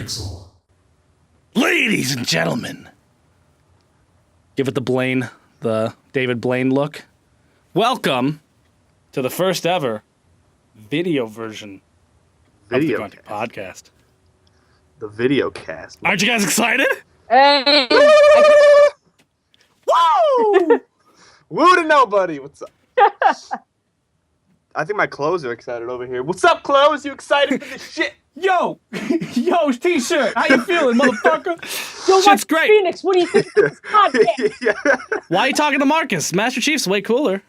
Pixel. Ladies and gentlemen, give it the David Blaine look. Welcome to the first ever video version of the Grunting Podcast. The video cast. Aren't you guys excited? Hey. Woo! Woo to nobody. What's up? I think my clothes are excited over here. What's up, clothes? You excited for this shit? Yo, T-shirt. How you feeling, motherfucker? Yo, Shit's great. Phoenix, what do you think of this podcast? Yeah. Why are you talking to Marcus? Master Chief's way cooler.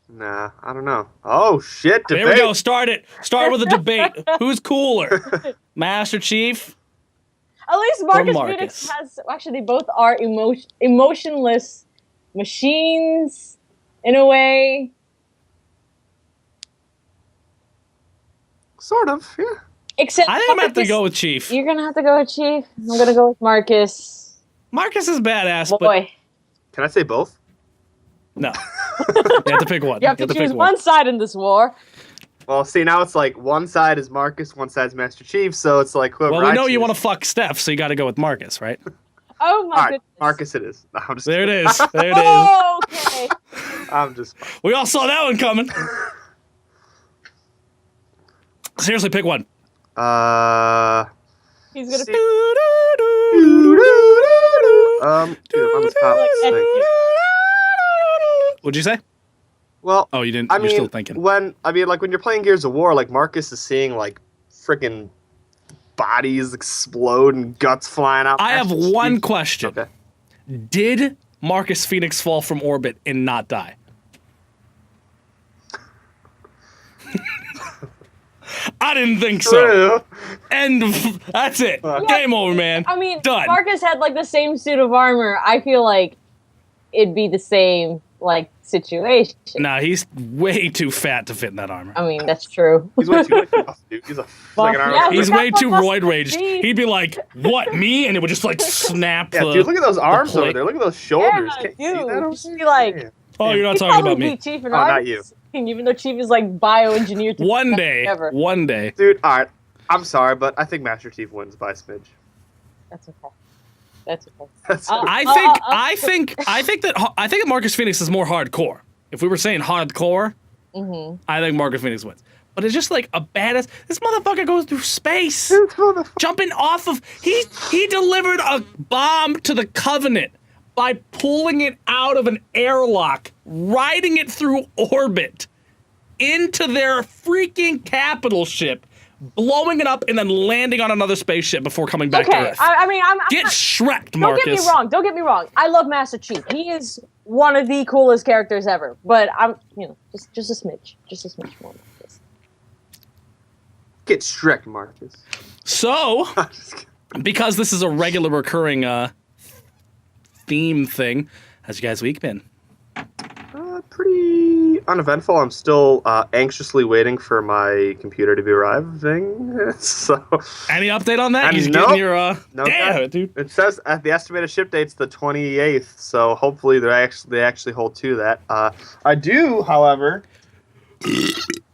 Nah, I don't know. Oh, shit. Debate. There we go. Start it. Start with a debate. Who's cooler? Master Chief? At least Marcus. Phoenix has... Actually, they both are emotionless machines, in a way. Sort of, yeah. Except I think I'm going to have to go with Chief. You're going to have to go with Chief? I'm going to go with Marcus. Marcus is badass, Boy. Can I say both? No. You have to pick one. You have to choose one side in this war. Well, see, now it's like one side is Marcus, one side's Master Chief, so it's like whoever Well, we know I you choose. want to fuck Steph, so you got to go with Marcus, right? Oh, my All right, goodness. Marcus it is. No, I'm just There it kidding. is. There it is. Oh, okay. I'm just... We all saw that one coming. Seriously, pick one. He's going to pick... Dude, I'm on the spot. Let's think. What'd you say? Well, Oh, you didn't. I You're mean, still thinking. when you're playing Gears of War, like Marcus is seeing like freaking bodies explode and guts flying out. I have one question. Okay. Did Marcus Phoenix fall from orbit and not die? I didn't think so. True. And that's it. Game over, man. I mean, Done. Marcus had like the same suit of armor. I feel like it'd be the same like situation. Nah, he's way too fat to fit in that armor. I mean, that's true. He's way too buff, dude. He's a like an arm. Yeah, He's got way too muscle roid raged. G. He'd be like, "What, me?" And it would just like snap. Yeah, the, dude, look at those arms plate. over there. Look at those shoulders. Yeah, Can't you see dude. that over Just there? be like- Yeah. Oh, you're not He'd talking about probably me. be Chief in Oh, not arms, you. even though Chief is like bioengineered to One be day, ever. one day. Dude, all right. I'm sorry, but I think Master Chief wins by a smidge. That's okay. That's okay. That's I think that Marcus Phoenix is more hardcore. If we were saying hardcore, I think Marcus Phoenix wins. But it's just like a badass. This motherfucker goes through space, jumping off of. He delivered a bomb to the Covenant by pulling it out of an airlock, riding it through orbit into their freaking capital ship, blowing it up, and then landing on another spaceship before coming back to Okay, Earth. I mean, I'm Get not- Shrek'd, Marcus. Don't get me wrong. I love Master Chief. He is one of the coolest characters ever. But I'm, just a smidge more. Marcus. Get Shrek, Marcus. So, I'm just kidding. because this is a regular recurring theme thing, how's your guys' week been? Pretty uneventful. I'm still anxiously waiting for my computer to be arriving. So, Any update on that? And You just nope. getting your no, damn God. it, dude. It says at the estimated ship date's the 28th, so hopefully they actually hold to that. I do, however,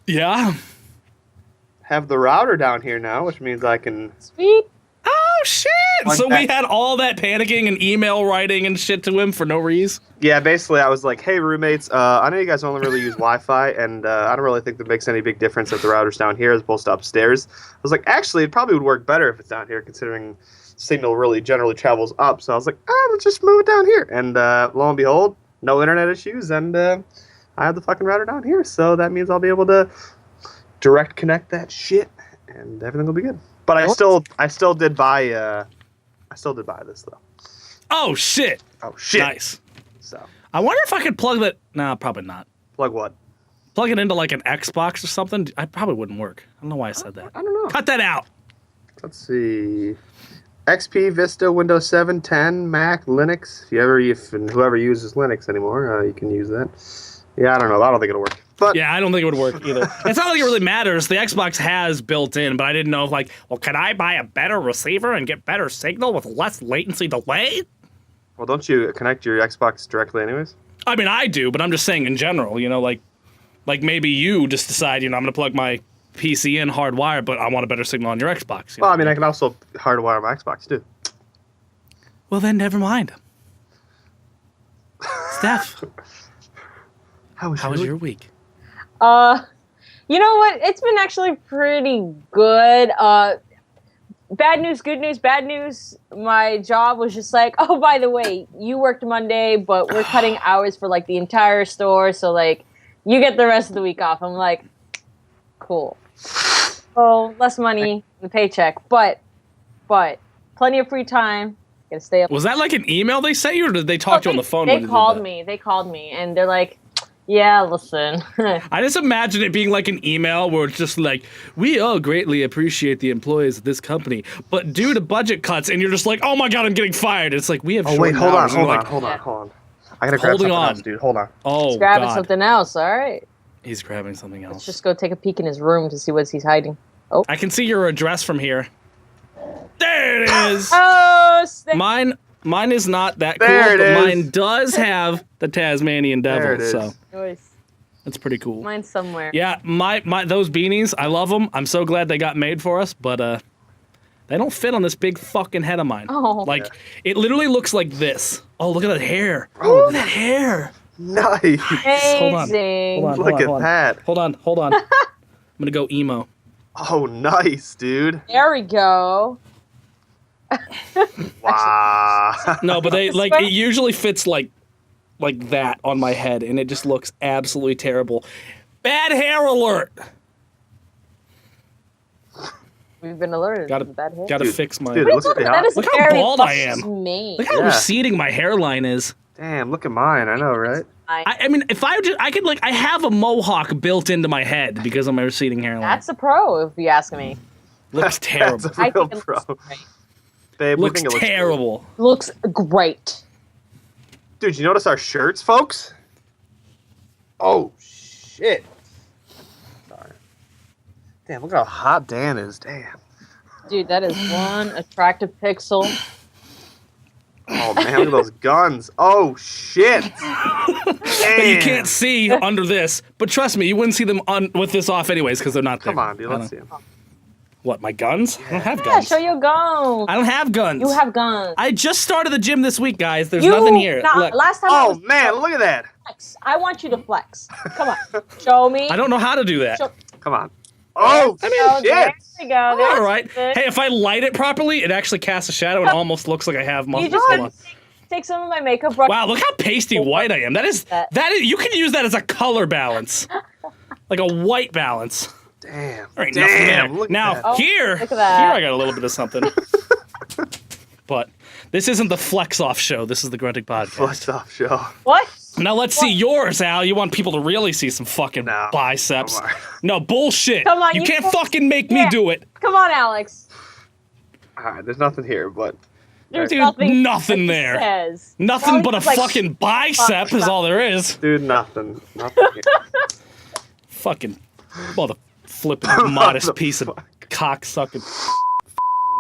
Yeah. have the router down here now, which means I can. Sweet. Oh shit! One So we back. had all that panicking and email writing and shit to him for no reason. Yeah, basically, I was like, "Hey, roommates, I know you guys only really use Wi-Fi, and I don't really think that makes any big difference if the router's down here as opposed to upstairs." I was like, "Actually, it probably would work better if it's down here, considering signal really generally travels up." So I was like, let's just move it down here." And lo and behold, no internet issues, and I have the fucking router down here, so that means I'll be able to direct connect that shit, and everything will be good. But I still did buy this though. Oh shit! Oh shit! Nice. So I wonder if I could plug that. Nah, probably not. plug what? Plug it into like an Xbox or something. I probably wouldn't work. I don't know why I said that. I don't know. Cut that out. Let's see. XP, Vista, Windows 7, 10, Mac, Linux. And whoever uses Linux anymore, you can use that. Yeah, I don't know. I don't think it'll work. But Yeah, I don't think it would work either. It's not like it really matters. The Xbox has built in, but I didn't know if like, well, can I buy a better receiver and get better signal with less latency delay? well, don't you connect your Xbox directly anyways? I mean, I do, but I'm just saying in general, like maybe you just decide, I'm going to plug my PC in hardwired, but I want a better signal on your Xbox. Well, I mean, I can also hardwire my Xbox too. Well, then never mind. Steph, How was your week? You know what? It's been actually pretty good. Bad news, good news, bad news. My job was just like, oh, by the way, you worked Monday, but we're cutting hours for like the entire store, so like you get the rest of the week off. I'm like, cool. Oh, less money, in the paycheck, but plenty of free time. Gotta stay up. Was that like an email they sent you, or did they talk to you on the phone? They called me. They called me, and they're like, yeah, listen. I just imagine it being like an email where it's just like, we all greatly appreciate the employees of this company, but due to budget cuts, and you're just like, oh my god, I'm getting fired. It's like, we have. Oh wait, hold on. I gotta grab Holding something on. else, dude. Hold on. Oh, He's grabbing God. something else. All right. He's grabbing something else. Let's just go take a peek in his room to see what he's hiding. Oh. I can see your address from here. There it is. Oh, Mine is not that cool, There it but is. mine does have the Tasmanian There devil, it is. so Nice. that's pretty cool. Mine's somewhere. Yeah, my those beanies, I love them. I'm so glad they got made for us, but they don't fit on this big fucking head of mine. Oh. Like, it lliterally looks like this. Oh, look at that hair. Oh, look at that hair. Nice. Hold on. Amazing. Hold on. Look at that. Hold on. I'm gonna go emo. Oh, nice, dude. There we go. Wow. No, but they like it usually fits like that on my head, and it just looks absolutely terrible. Bad hair alert. We've been alerted. Gotta Bad hair. gotta Dude, fix my. dude, it looks Look, pretty that hot. is Look how very bald I am. me. Look how Yeah. receding my hairline is. Damn, look at mine. I know, right? I mean, if I could like, I have a mohawk built into my head because of my receding hairline. That's a pro, if you ask me. Looks terrible. That's a I real think it pro. looks great. Babe, we Looks think it looks terrible. Looks great. Dude, you notice our shirts, folks? Oh, shit. Sorry. Damn, look how hot Dan is. Damn. Dude, that is one attractive pixel. Oh, man, look at those guns. Oh, shit. That you can't see under this, but trust me, you wouldn't see them with this off anyways because they're not there. Come on, dude. Let's see him. What, my guns? I don't have Yeah, guns. show your guns. I don't have guns. You have guns. I just started the gym this week, guys. There's nothing here. Nah, Look, last time I Oh, was man, look at that. flex. I want you to flex. Come on. Show me. I don't know how to do that. Show- Come on. Oh, There shit. we go. All right. Good. Hey, if I light it properly, it actually casts a shadow and almost looks like I have You muscles. just Hold have on. to take some of my makeup brush. Wow, look how pasty white I am. That is you can use that as a color balance. Like a white balance. Damn. There ain't nothing Damn. there. Look Now, at that. here look at that. I got a little bit of something. But this isn't the Flex Off show. This is the Grunting Podcast. Flex off show. What? Now let's see yours, Al. You want people to really see some fucking No. biceps. Come on. No, bullshit. Come on, you you can't can't- fucking make me Yeah. do it. Come on, Alex. All right, there's nothing here, but There's Dude, nothing, nothing he there. says. Nothing Well, but a it's like- fucking bicep is all there is. dude, nothing. Nothing here. Fucking mother flipping modest piece of cock sucking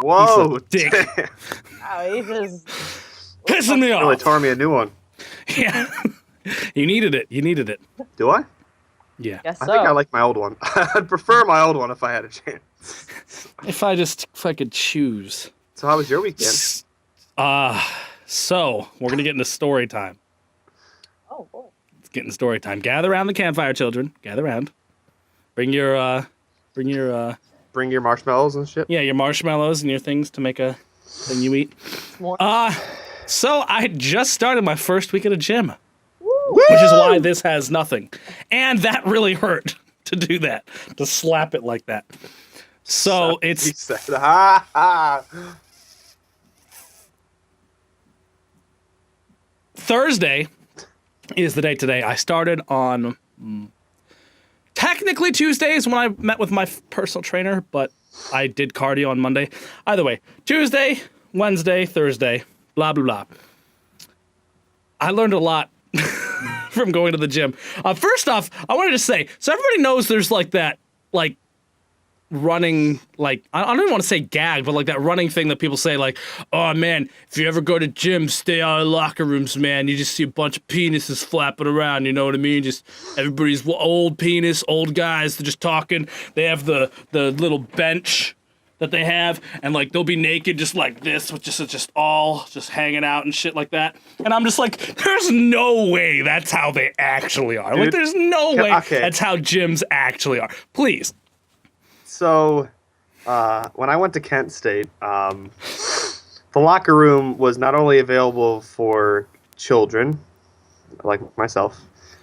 Whoa, dick. damn. Oh, he just. pissing me Really off. tore me a new one. Yeah. You needed it. You needed it. Do I? Yeah. Guess I so. think I like my old one. I'd prefer my old one if I had a chance. If I could choose. So how was your weekend? So we're gonna get into story time. Oh, boy. Let's get into story time. Gather around the campfire, children. Gather around. Bring your Bring your marshmallows and shit. your marshmallows and your things to make a thing you eat. More. So I just started my first week at a gym, which is why this has nothing. And that really hurt to do that, to slap it like that. So He it's said, ha ha. Thursday is the day today. I started on technically Tuesdays when I met with my personal trainer, but I did cardio on Monday. Either way, Tuesday, Wednesday, Thursday, blah, blah, blah. I learned a lot from going to the gym. First off, I wanted to say, so everybody knows there's like that, like, running, like, I don't even want to say gag, but like that running thing that people say, like, oh man, if you ever go to gyms, stay out of locker rooms, man. You just see a bunch of penises flapping around, you know what I mean? Just everybody's old penis, old guys, they're just talking. They have the little bench that they have, and like they'll be naked just like this, with just all just hanging out and shit like that. And I'm just like, there's no way that's how they actually are. Dude, like, there's no way that's how gyms actually are. Please. So, when I went to Kent State, the locker room was not only available for children, like myself.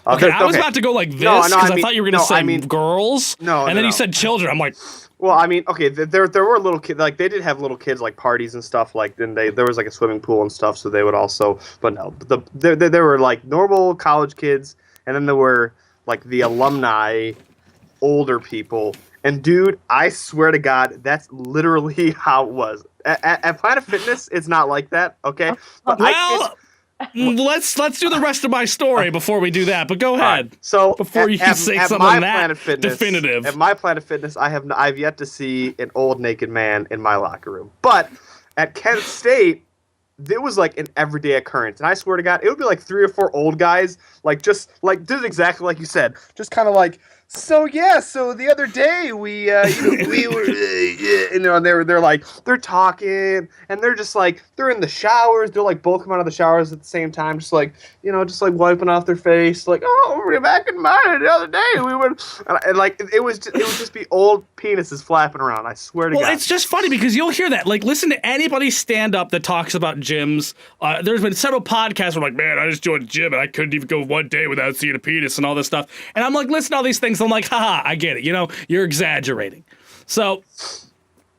Okay, I was about to go like this because I thought you were going to say girls. No, and then you said children. I'm like, well, I mean, okay, there were little kids, like they did have little kids like parties and stuff, like then there was like a swimming pool and stuff, so they would also, but no, there were like normal college kids, and then there were like the alumni, older people. And dude, I swear to God, that's literally how it was. At Planet Fitness, it's not like that, okay? But let's do the rest of my story before we do that. But go ahead. Right. So before you say something that definitive. At my Planet Fitness, I've yet to see an old naked man in my locker room. But at Kent State, it was like an everyday occurrence, and I swear to God, it would be like 3 or 4 old guys, like just like this is exactly like you said, just kind of like. So the other day we were they're talking, and they're just like they're in the showers, they're like both come out of the showers at the same time, just like wiping off their face, like, oh, we're back in mine the other day we were, and like it would just be old penises flapping around. I swear to God. Well, it's just funny because you'll hear that. Like, listen to anybody stand up that talks about gyms. There's been several podcasts where I'm like, man, I just joined a gym and I couldn't even go one day without seeing a penis and all this stuff. And I'm like, listen to all these things. I'm like, haha, I get it. You know, you're exaggerating. So,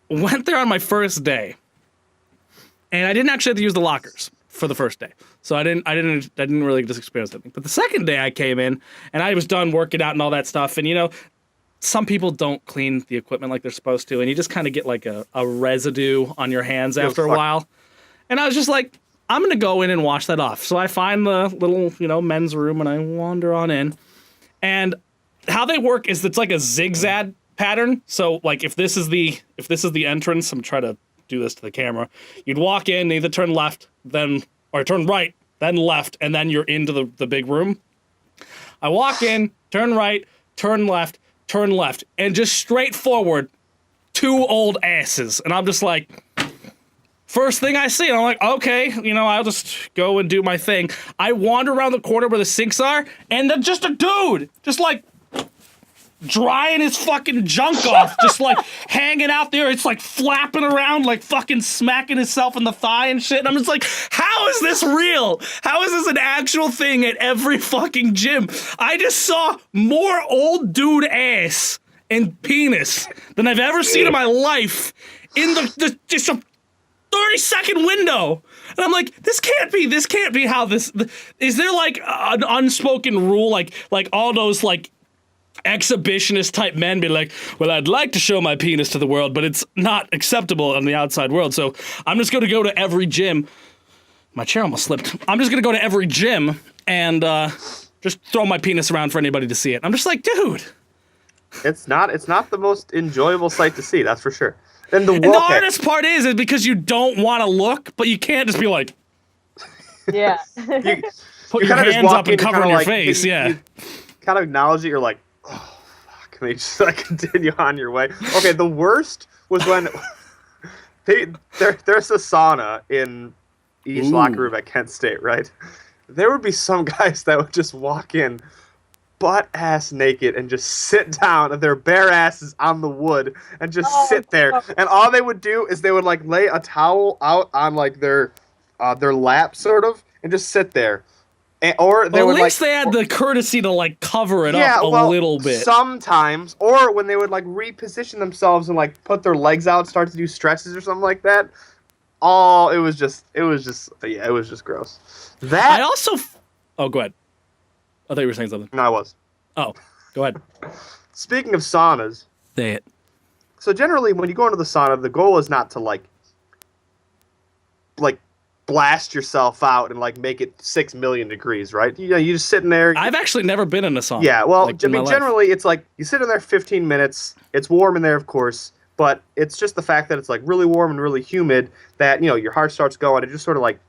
went there on my first day, and I didn't actually have to use the lockers for the first day. So I didn't really just experience anything. But the second day I came in, and I was done working out and all that stuff, and you know, some people don't clean the equipment like they're supposed to, and you just kind of get like a residue on your hands after a while. And I was just like, I'm gonna go in and wash that off. So I find the little, you know, men's room, and I wander on in, and how they work is it's like a zigzag pattern. So like if this is the entrance, I'm trying to do this to the camera. You'd walk in, either turn left, or turn right, then left, and then you're into the big room. I walk in, turn right, turn left, and just straight forward, 2 old asses. And I'm just like, first thing I see, and I'm like, okay, you know, I'll just go and do my thing. I wander around the corner where the sinks are, and then just a dude, just like, drying his fucking junk off, just like hanging out there. It's like flapping around, like fucking smacking himself in the thigh and shit. And I'm just like, how is this real? How is this an actual thing at every fucking gym? I just saw more old dude ass and penis than I've ever seen in my life in just a 30-second window. And I'm like, this can't be how this is. There like an unspoken rule, like all those like exhibitionist type men be like, well, I'd like to show my penis to the world, but it's not acceptable in the outside world, so I'm just gonna go to every gym. My chair almost slipped. I'm just gonna go to every gym and just throw my penis around for anybody to see it. I'm just like, dude, it's not the most enjoyable sight to see, that's for sure. And the hardest part is because you don't want to look, but you can't just be like, yeah, put your hands up and cover your face. You kind of acknowledge it. You're like, oh, fuck, can we just like continue on your way? Okay, the worst was when there's a sauna in each locker room at Kent State, right? There would be some guys that would just walk in butt ass naked and just sit down and their bare asses on the wood and just sit there. And all they would do is they would like lay a towel out on like their lap sort of and just sit there. Or they would, at least they had the courtesy to like cover it up a little bit. Sometimes, or when they would like reposition themselves and like put their legs out, start to do stretches or something like that. It was just gross. I also. Oh, go ahead. I thought you were saying something. No, I was. Oh, go ahead. Speaking of saunas. Say it. So generally, when you go into the sauna, the goal is not to like blast yourself out and like make it 6 million degrees, right? You know, you just sitting there. I've actually never been in a sauna. Yeah, well, like, I mean, generally it's like you sit in there 15 minutes. It's warm in there, of course, but it's just the fact that it's like really warm and really humid that, you know, your heart starts going. It just sort of like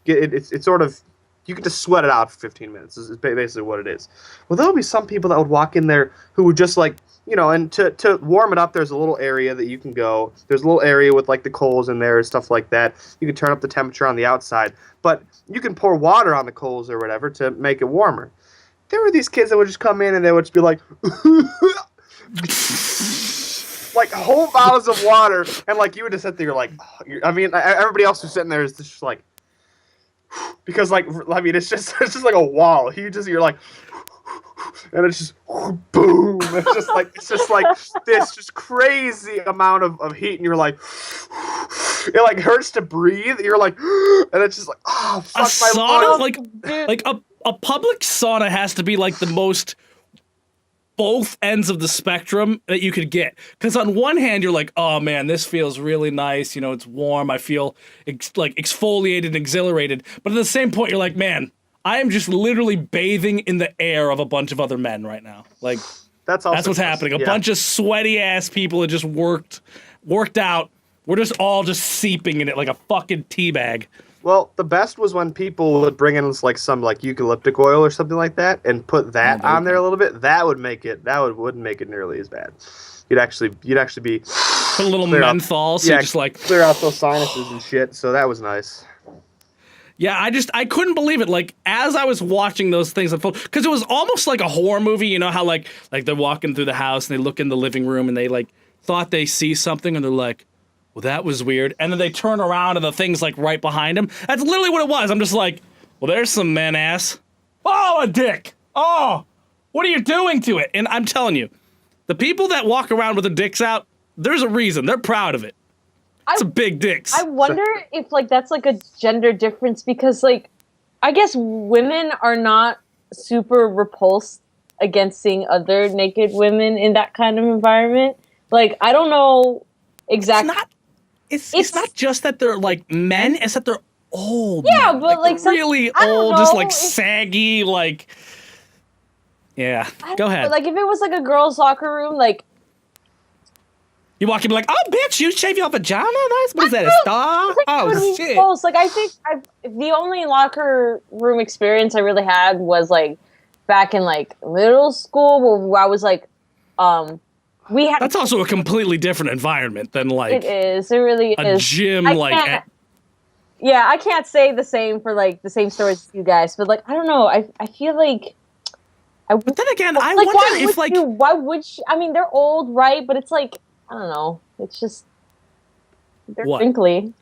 it's sort of, you can just sweat it out for 15 minutes. Is basically what it is. Well, there'll be some people that would walk in there who would just like, you know, and to warm it up, there's a little area that you can go. There's a little area with like the coals in there and stuff like that. You can turn up the temperature on the outside, but you can pour water on the coals or whatever to make it warmer. There were these kids that would just come in and they would just be like, like whole bottles of water, and like you would just sit there, you're like, I mean, everybody else who's sitting there is just like, because like, I mean, it's just like a wall. You're like, and it's just boom. It's just like this just crazy amount of heat, and you're like, it like hurts to breathe. You're like, and it's just like, oh fuck a my sauna, lungs. like a public sauna has to be like the most both ends of the spectrum that you could get. Because on one hand, you're like, oh man, this feels really nice. You know, it's warm. I feel like exfoliated and exhilarated. But at the same point, you're like, man, I am just literally bathing in the air of a bunch of other men right now. Like, that's what's happening. A bunch of sweaty ass people that just worked out. We're just all just seeping in it like a fucking teabag. Well, the best was when people would bring in like some like eucalyptic oil or something like that and put that on there a little bit. That would make it. Wouldn't make it nearly as bad. You'd actually be put a little menthol, so you just like clear out those sinuses and shit. So that was nice. Yeah, I couldn't believe it. Like, as I was watching those things unfold, because it was almost like a horror movie. You know how like they're walking through the house and they look in the living room and they like thought they see something and they're like, well, that was weird. And then they turn around and the thing's like right behind them. That's literally what it was. I'm just like, well, there's some men ass. Oh, a dick. Oh, what are you doing to it? And I'm telling you, the people that walk around with their dicks out, there's a reason. They're proud of it. It's a big dicks. I wonder if like that's like a gender difference because like I guess women are not super repulsed against seeing other naked women in that kind of environment. Like I don't know exactly. It's not just that they're like men, it's that they're old. Yeah, men. but like really old, just like saggy, like yeah. Go ahead. Like if it was like a girls' locker room, like you walk in like, oh bitch, you shave your vagina? Nice. What is that, a star? Like, oh shit. Close. Like I think the only locker room experience I really had was like back in like middle school where I was like we had that's also a completely different environment than like it is. It really is. A gym I can't say the same for like the same stories as you guys, but like I don't know. I feel like but then again, I like, wonder if like why would you, I mean they're old, right? But it's like I don't know. It's just they're wrinkly.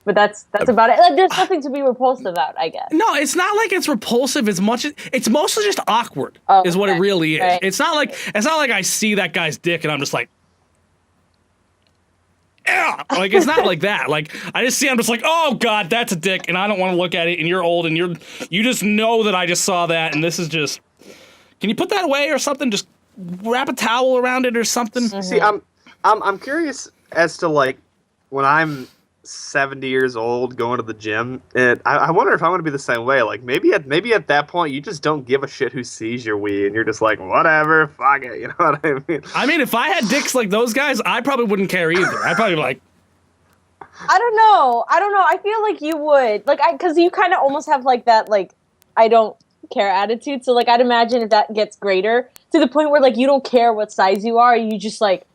But that's about it. Like, there's nothing to be repulsed about, I guess. No, it's not like it's repulsive as much as it's mostly just awkward. Is what it really is. Right. It's not like I see that guy's dick and I'm just like, yeah. Like it's not like that. Like I just see, I'm just like, oh god, that's a dick, and I don't want to look at it. And you're old, and you just know that I just saw that, and this is just. Can you put that away or something? Just wrap a towel around it or something. Mm-hmm. See, I'm curious as to like when I'm 70 years old going to the gym, and I wonder if I'm going to be the same way. Like maybe at that point you just don't give a shit who sees your wee, and you're just like whatever, fuck it, you know what I mean? I mean, if I had dicks like those guys, I probably wouldn't care either. I'd probably be like, I don't know. I feel like you would like because you kind of almost have like that like I don't care attitude. So like I'd imagine if that gets greater to the point where like you don't care what size you are, you just like.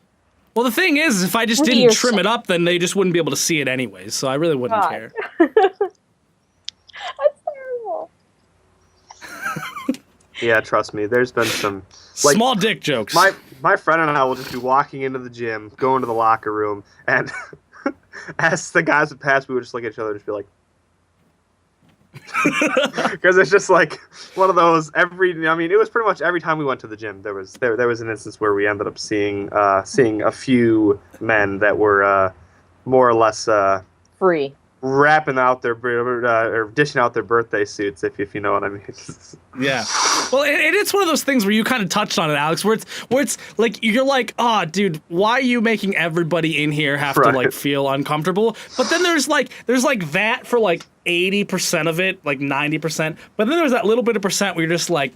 Well, the thing is, if I just didn't trim it up, then they just wouldn't be able to see it anyways, so I really wouldn't care. That's terrible. Yeah, trust me, there's been some... Like, small dick jokes. My friend and I will just be walking into the gym, going to the locker room, and as the guys would pass, we would just look at each other and just be like... Because it's just like one of those it was pretty much every time we went to the gym there was an instance where we ended up seeing a few men that were more or less free wrapping out their or dishing out their birthday suits, if you know what I mean. Yeah. Well, it's one of those things where you kind of touched on it, Alex, where it's like you're like, oh, dude, why are you making everybody in here have to like feel uncomfortable? But then there's like that for like 80% of it, like 90%. But then there was that little bit of percent where you're just like,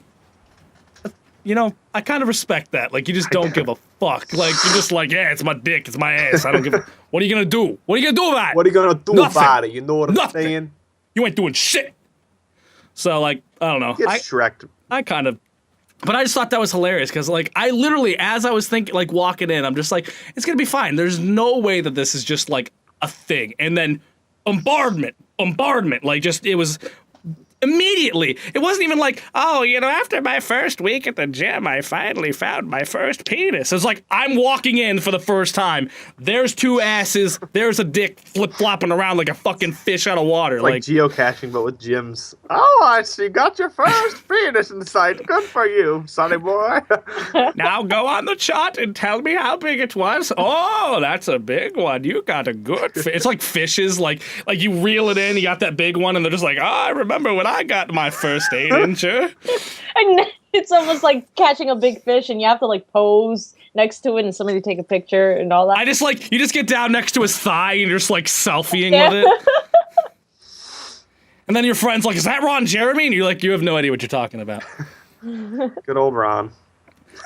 I kind of respect that. Like, you just don't give a fuck. Like, you're just like, yeah, it's my dick, it's my ass. I don't give a... What are you gonna do? What are you gonna do about it? What are you gonna do Nothing. about it? You know what I'm saying? You ain't doing shit. So, like, I don't know. Get Shrek. I kind of... But I just thought that was hilarious because, like, I literally, as I was thinking, like, walking in, I'm just like, it's gonna be fine. There's no way that this is just, like, a thing. And then bombardment. Like, just, it was... Immediately. It wasn't even like, oh, after my first week at the gym, I finally found my first penis. It's like, I'm walking in for the first time. There's 2 asses. There's a dick flip-flopping around like a fucking fish out of water. Like geocaching, but with gyms. Oh, I see. Got your first penis in sight. Good for you, sonny boy. Now go on the chart and tell me how big it was. Oh, that's a big one. You got a good fish. It's like fishes. Like you reel it in, you got that big one, and they're just like, oh, I remember when I got my first 8-incher. And it's almost like catching a big fish and you have to like pose next to it and somebody take a picture and all that. You just get down next to his thigh and you're just like selfieing with it. And then your friend's like, is that Ron Jeremy? And you're like, you have no idea what you're talking about. Good old Ron.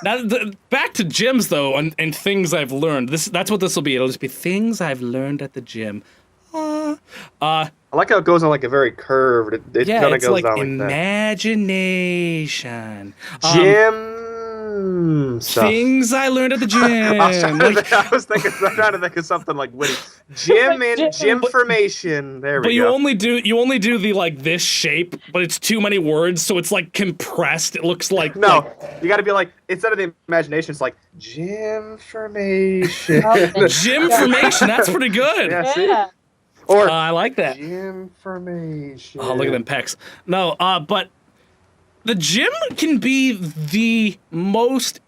Now, back to gyms though, and things I've learned. That's what this will be. It'll just be things I've learned at the gym. I like how it goes on like a very curved. It kind of it's goes like down imagination. Gym stuff. Things I learned at the gym. I was trying to think of something like witty. Gym and gymformation. There we go. But you only do the like this shape, but it's too many words, so it's like compressed. It looks like you got to be like instead of the imagination, it's like gymformation. Gymformation. That's pretty good. Yeah. See? Or I like that. Information. Oh, look at them pecs. No, but the gym can be the most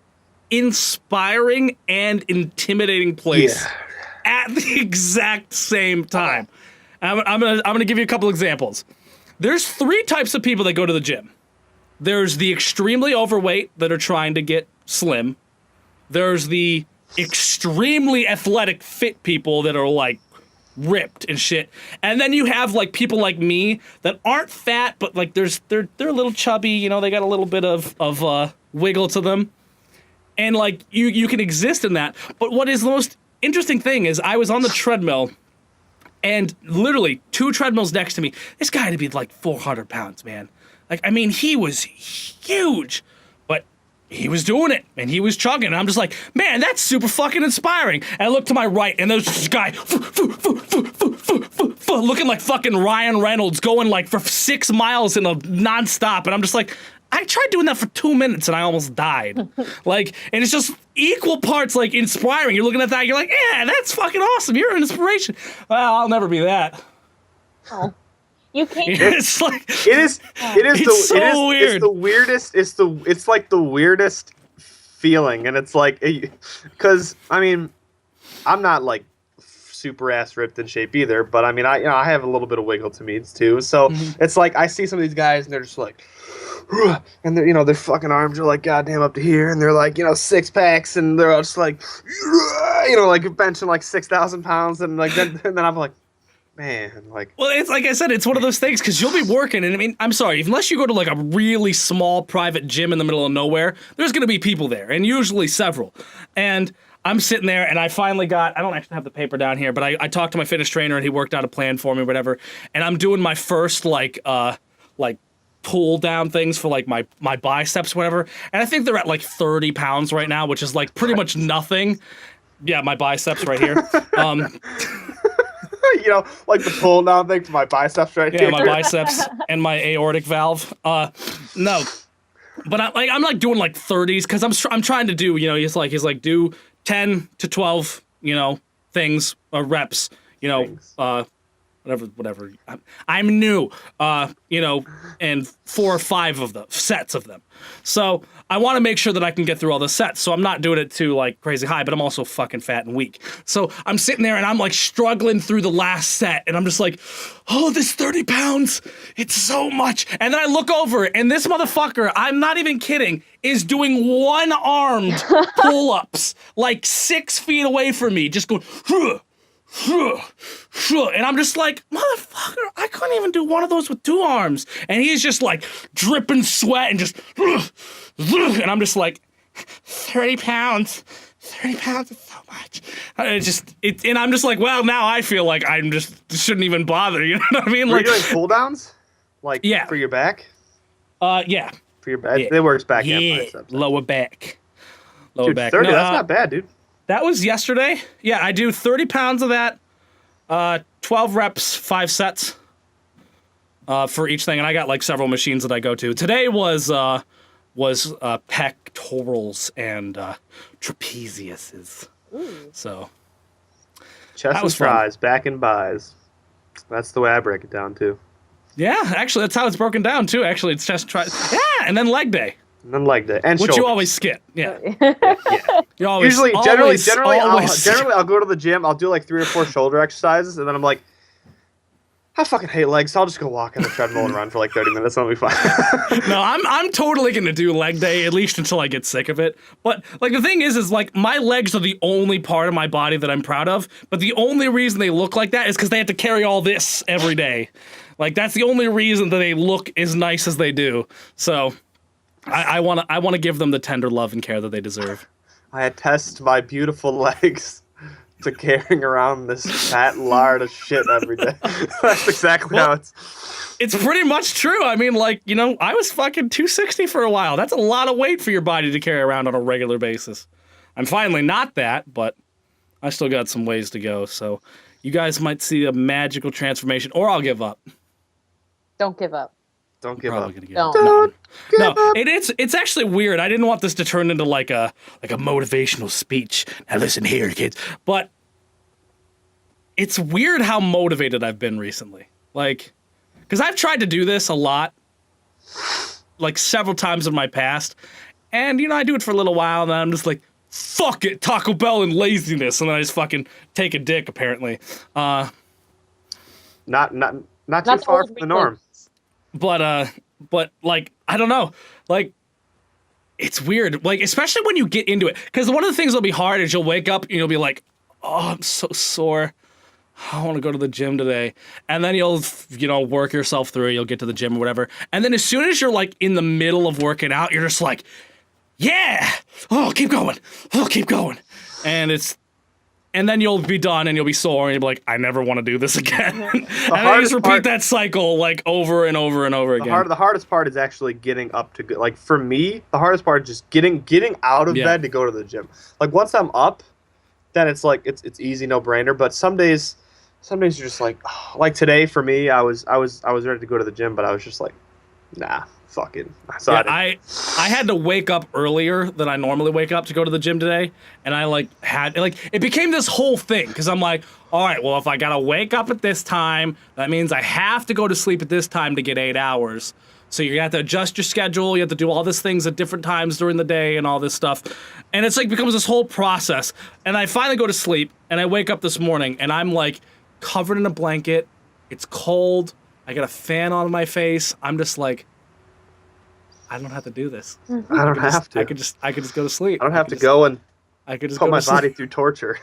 inspiring and intimidating place at the exact same time. I'm gonna give you a couple examples. There's 3 types of people that go to the gym. There's the extremely overweight that are trying to get slim. There's the extremely athletic fit people that are like ripped and shit, and then you have like people like me that aren't fat, but like they're a little chubby. They got a little bit of wiggle to them, and like you can exist in that. But what is the most interesting thing is I was on the treadmill, and literally 2 treadmills next to me. This guy had to be like 400 pounds, man. Like, I mean, he was huge. He was doing it, and he was chugging, and I'm just like, man, that's super fucking inspiring. And I look to my right, and there's this guy looking like fucking Ryan Reynolds going like for 6 miles in a nonstop, and I'm just like, I tried doing that for 2 minutes, and I almost died. Like, and it's just equal parts like inspiring. You're looking at that, you're like, yeah, that's fucking awesome. You're an inspiration. Well, I'll never be that. Oh. You can't. It's like it's weird. It's the weirdest. It's like the weirdest feeling, and it's like because I mean, I'm not like super ass ripped in shape either, but I mean, I have a little bit of wiggle to me too. So it's like I see some of these guys, and they're just like, and they're their fucking arms are like goddamn up to here, and they're like 6 packs, and they're all just like like benching like 6,000 pounds, and like then I'm like. Man, like... Well, it's like I said, it's one of those things, because you'll be working, and I mean, I'm sorry, unless you go to like a really small private gym in the middle of nowhere, there's going to be people there, and usually several. And I'm sitting there, and I finally got, I don't actually have the paper down here, but I talked to my fitness trainer, and he worked out a plan for me, whatever, and I'm doing my first, like pull down things for like my biceps, whatever, and I think they're at like 30 pounds right now, which is like pretty much nothing. Yeah, my biceps right here. Like the pull down thing for my biceps right here. Yeah, my biceps and my aortic valve. No, but I'm like doing like 30s because I'm trying to do he's like do 10 to 12 things reps whatever. I'm new and 4 or 5 of the sets of them. So I want to make sure that I can get through all the sets. So I'm not doing it too like crazy high, but I'm also fucking fat and weak. So I'm sitting there and I'm like struggling through the last set, and I'm just like, oh, this 30 pounds, it's so much. And then I look over, and this motherfucker, I'm not even kidding, is doing 1-armed pull-ups like 6 feet away from me, just going, and I'm just like, motherfucker, I couldn't even do one of those with 2 arms. And he's just like dripping sweat and just, and I'm just like, 30 pounds. 30 pounds is so much. And I'm just like, well, now I feel like I just shouldn't even bother. You know what I mean? Were Like, you doing pull downs? Like, yeah. For your back? Yeah. For your back? Yeah. It works back and biceps. Lower back. Dude, 30, that's not bad, dude. That was yesterday. Yeah, I do 30 pounds of that, 12 reps, 5 sets for each thing. And I got like several machines that I go to. Today was pectorals and trapeziuses. So chest and tries, back and buys. That's the way I break it down too. Yeah, actually, that's how it's broken down too. Actually, it's chest tries. Yeah, and then leg day. And then leg day, and which shoulders. you always skip. Yeah. You always, Generally, I'll go to the gym. I'll do like 3 or 4 shoulder exercises, and then I'm like, I fucking hate legs, so I'll just go walk on the treadmill and run for like 30 minutes, and I'll be fine. No, I'm totally gonna do leg day, at least until I get sick of it. But like the thing is like my legs are the only part of my body that I'm proud of. But the only reason they look like that is because they have to carry all this every day. Like that's the only reason that they look as nice as they do. So I wanna give them the tender love and care that they deserve. I attest my beautiful legs to carrying around this fat lard of shit every day. That's exactly how it's pretty much true. I mean, like, you know, I was fucking 260 for a while. That's a lot of weight for your body to carry around on a regular basis. I'm finally not that, but I still got some ways to go. So you guys might see a magical transformation, or I'll give up. Don't give up. Don't give up. Don't. No, it's actually weird. I didn't want this to turn into like a motivational speech. Now listen here, kids. But it's weird how motivated I've been recently. Like, because I've tried to do this a lot, like several times in my past, and you know I do it for a little while, and then I'm just like, fuck it, Taco Bell and laziness, and then I just fucking take a dick. Apparently, not too far from the norm. But like, I don't know, like, it's weird, like, especially when you get into it, because one of the things that'll be hard is you'll wake up and you'll be like, oh, I'm so sore, I want to go to the gym today, and then you'll, you know, work yourself through it, you'll get to the gym or whatever, and then as soon as you're, like, in the middle of working out, you're just like, yeah, keep going, and then you'll be done and you'll be sore and you'll be like, I never want to do this again. And then you just repeat that cycle like over and over and over again. The hardest part is actually getting up to go. Like for me, the hardest part is just getting out of bed to go to the gym. Like once I'm up, then it's like it's easy, no brainer. But some days you're just like, oh, like today for me, I was ready to go to the gym, but I was just like, nah. Fucking. I had to wake up earlier than I normally wake up to go to the gym today, and I it became this whole thing because I'm like, all right, well if I gotta wake up at this time, that means I have to go to sleep at this time to get 8 hours. So you have to adjust your schedule, you have to do all these things at different times during the day and all this stuff, and it's like becomes this whole process. And I finally go to sleep, and I wake up this morning, and I'm like covered in a blanket. It's cold. I got a fan on my face. I'm just like, I don't have to do this. I don't have to. I could just go to sleep. I don't have to go and I could just put my body through torture.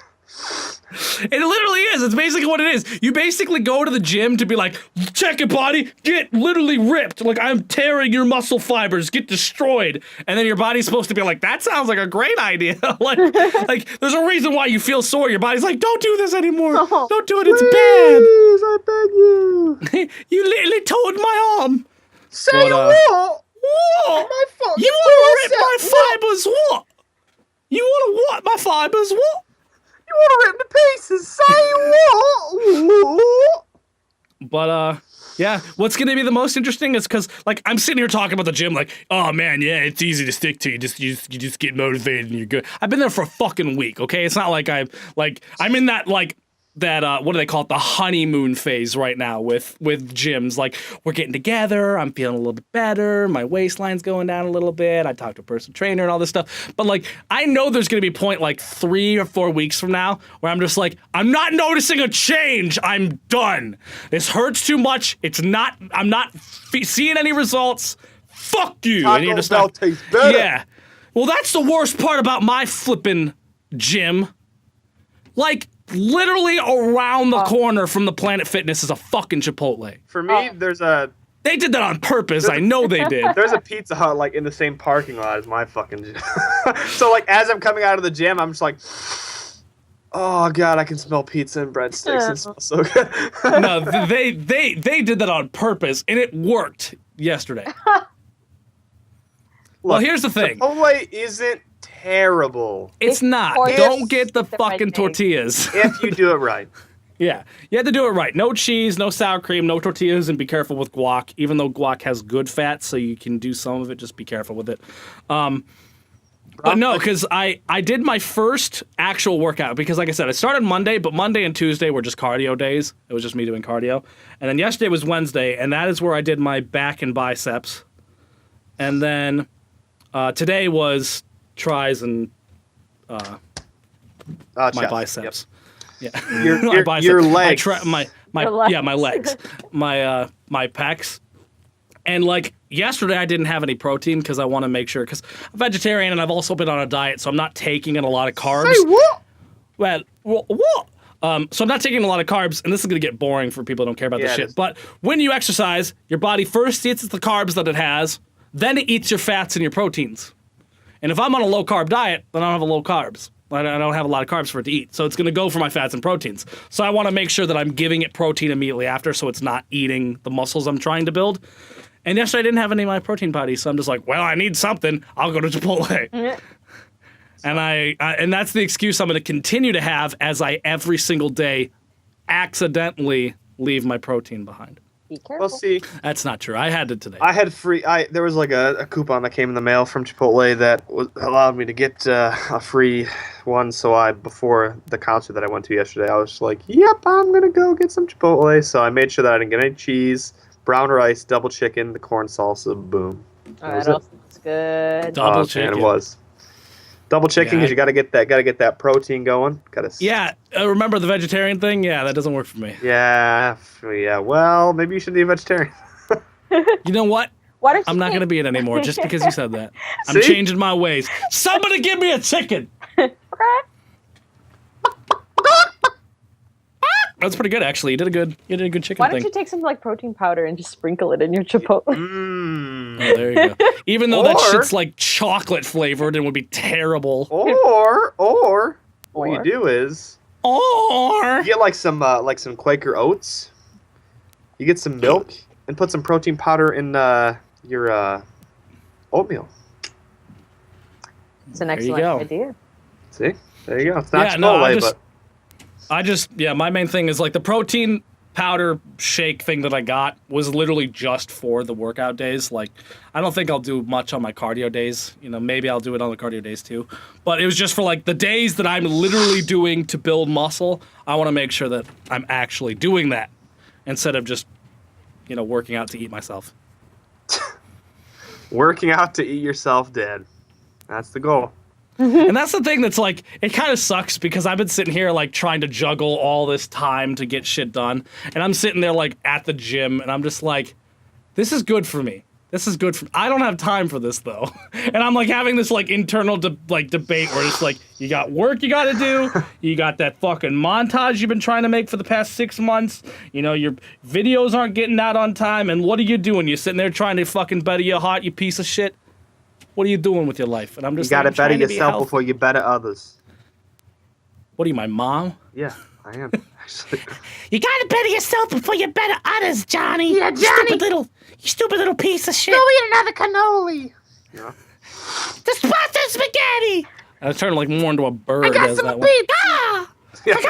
It literally is. It's basically what it is. You basically go to the gym to be like, check it, body, get literally ripped. Like, I'm tearing your muscle fibers, get destroyed. And then your body's supposed to be like, that sounds like a great idea. like, there's a reason why you feel sore. Your body's like, don't do this anymore. Don't do it. It's bad. Please, I beg you. You literally tore my arm. Say what? What? You want to rip my fibers? What? You want to what? My fibers? What? You want to rip the pieces? Say what? But yeah. What's gonna be the most interesting is because like I'm sitting here talking about the gym, like, oh man, yeah, it's easy to stick to. You just get motivated and you're good. I've been there for a fucking week. Okay, it's not like I'm in that like. That what do they call it, the honeymoon phase right now with gyms. Like, we're getting together, I'm feeling a little bit better, my waistline's going down a little bit, I talked to a personal trainer and all this stuff, but like I know there's gonna be a point like 3 or 4 weeks from now where I'm just like, I'm not noticing a change, I'm done, this hurts too much, I'm not seeing any results, fuck you. Taco and you're just Bell tastes better. Yeah, well that's the worst part about my flippin' gym. Like, literally around the corner from the Planet Fitness is a fucking Chipotle. For me, They did that on purpose. I know they did. There's a Pizza Hut like in the same parking lot as my fucking gym. So like as I'm coming out of the gym, I'm just like, oh god, I can smell pizza and breadsticks. It smells so good. No, they did that on purpose, and it worked yesterday. Well, here's the thing. Chipotle isn't terrible. It's not. Don't get the fucking tortillas. If you do it right. Yeah, you have to do it right. No cheese, no sour cream, no tortillas, and be careful with guac. Even though guac has good fat, so you can do some of it, just be careful with it. But no, because I did my first actual workout because, like I said, I started Monday, but Monday and Tuesday were just cardio days. It was just me doing cardio. And then yesterday was Wednesday, and that is where I did my back and biceps. And then today was tries and my biceps. Yep. Yeah, your legs. My legs, my pecs, and like yesterday I didn't have any protein because I want to make sure because I'm vegetarian and I've also been on a diet, so I'm not taking in a lot of carbs. Say what? Well, what? So I'm not taking a lot of carbs, and this is gonna get boring for people who don't care about this shit. But when you exercise, your body first eats the carbs that it has, then it eats your fats and your proteins. And if I'm on a low carb diet, then I don't have a low carbs. I don't have a lot of carbs for it to eat. So it's going to go for my fats and proteins. So I want to make sure that I'm giving it protein immediately after so it's not eating the muscles I'm trying to build. And yesterday I didn't have any of my protein potties, so I'm just like, well, I need something. I'll go to Chipotle. And and that's the excuse I'm going to continue to have as I every single day accidentally leave my protein behind. Be careful. Well, see, That's not true. I had it today. I had free. There was like a coupon that came in the mail from Chipotle that allowed me to get a free one. So before the concert that I went to yesterday, I was like, "Yep, I'm gonna go get some Chipotle." So I made sure that I didn't get any cheese, brown rice, double chicken, the corn salsa. Boom. That also looks good. Double chicken. Man, it was. Double chicken because you gotta get that protein going. Yeah, remember the vegetarian thing? Yeah, that doesn't work for me. Yeah. Well, maybe you should be a vegetarian. You know what? Why don't you I'm not going to be it anymore just because you said that. I'm See? changing my ways. Somebody give me a chicken. That's pretty good, actually. You did a good chicken Why thing. don't you take some like protein powder and just sprinkle it in your Chipotle? Oh, there you go. Even though that shit's like chocolate flavored and would be terrible. Or what you do is Or you get like some Quaker oats. You get some milk and put some protein powder in your oatmeal. It's an excellent idea. See, there you go. It's not Chipotle, but my main thing is like the protein powder shake thing that I got was literally just for the workout days. Like, I don't think I'll do much on my cardio days. You know, maybe I'll do it on the cardio days too. But it was just for like the days that I'm literally doing to build muscle. I want to make sure that I'm actually doing that instead of just, working out to eat myself. Working out to eat yourself dead. That's the goal. And that's the thing that's like, it kind of sucks because I've been sitting here like trying to juggle all this time to get shit done. And I'm sitting there like at the gym and I'm just like, this is good for me. I don't have time for this though. And I'm like having this like internal debate where it's like, you got work you got to do. You got that fucking montage you've been trying to make for the past 6 months. Your videos aren't getting out on time. And what are you doing? You're sitting there trying to fucking better your heart, you piece of shit. What are you doing with your life? And I'm just you gotta better yourself before you better others. What are you, my mom? Yeah, I am. Actually. You gotta better yourself before you better others, Johnny. Yeah, Johnny. You stupid little piece of shit. Go eat another cannoli. Yeah. The spotted spaghetti. I was turning like more into a bird. I got as some that pizza.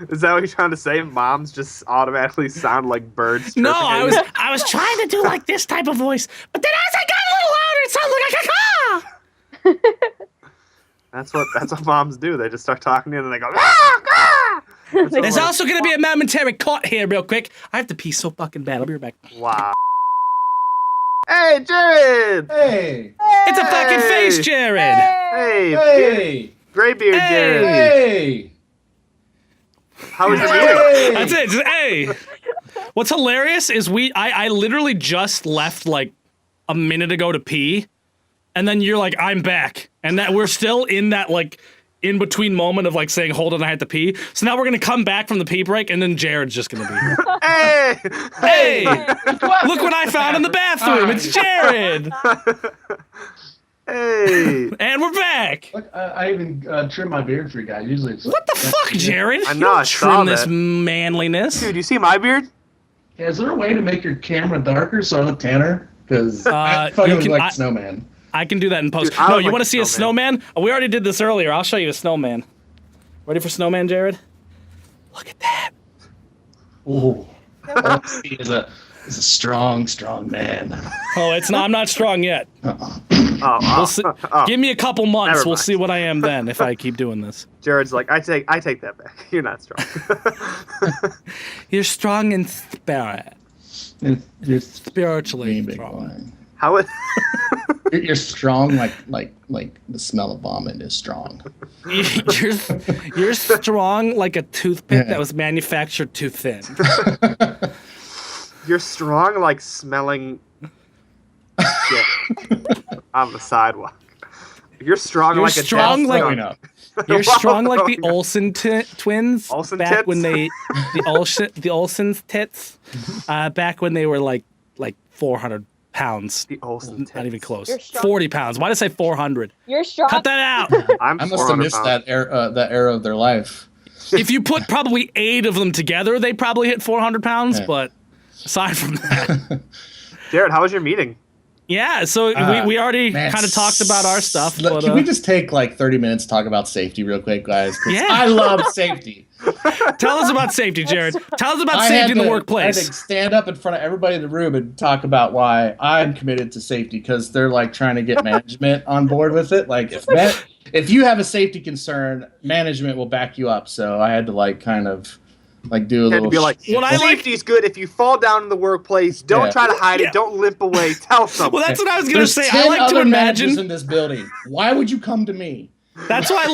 Is that what you're trying to say? Moms just automatically sound like birds. No, chirping at I was trying to do like this type of voice, but then as I got a little louder, it sounded like a caw. That's what moms do. They just start talking to you and they go, ah, ah! There's also going to be a momentary cut here real quick. I have to pee so fucking bad. I'll be right back. Wow. Hey, Jared! Hey! It's a fucking face, Jared. Hey! Hey! Graybeard Jared! Hey! How was your meeting? That's it. Just, hey. What's hilarious is I literally just left like a minute ago to pee, and then you're like, I'm back. And that we're still in that like in between moment of like saying, hold on, I had to pee. So now we're going to come back from the pee break and then Jared's just going to be here. Hey! Look what I found in the bathroom. It's Jared. Hey! And we're back. Look, I even trim my beard for you guys. Usually it's What the fuck, Jared? I You know, don't I saw trim this that. manliness. Dude, you see my beard? Yeah, is there a way to make your camera darker so I look tanner? Because I you fucking look can- like I- a snowman. I can do that in post. Dude, I No, would you like want a to see a snowman? Oh, we already did this earlier. I'll show you a snowman. Ready for snowman, Jared? Look at that. Ooh. He is a strong man. Oh, it's not. I'm not strong yet. We'll see. Give me a couple months. Never We'll mind. see what I am then if I keep doing this. Jared's like, I take that back. You're not strong. You're strong in spirit. You're Spiritually big strong. boy. How would... You're strong like the smell of vomit is strong. You're strong like a toothpick Yeah. that was manufactured too thin. You're strong like smelling shit on the sidewalk. You're strong You're like a strong dead like- skunk. Growing up. You're strong like the Growing up. Olsen twins Olsen back tits? when the Olsen's tits back when they were like 400 pounds. The Olsen Not even close. You're strong. 40 pounds. Why did I say 400? You're strong. Cut that out. I'm I must have 400 missed pounds. that era of their life. If you put probably 8 of them together, they probably hit 400 pounds. Yeah. But aside from that, Jared, how was your meeting? yeah. So we already Man, kind of talked about our stuff. But, Can we just take like 30 minutes to talk about safety real quick, guys? 'Cause Yeah. I love safety. tell us about safety, Jared. Tell us about I safety had in the to- I had workplace. to stand up in front of everybody in the room and talk about why I'm committed to safety because they're like trying to get management on board with it. Like if you have a safety concern, management will back you up. So I had to like kind of like do a You had little. to be like, What I like- safety's good. If you fall down in the workplace, don't Yeah. try to hide Yeah. it. Don't limp away. Tell someone. Well, that's what I was gonna There's say. 10 I like to other managers imagine. in this building. Why would you come to me? That's why I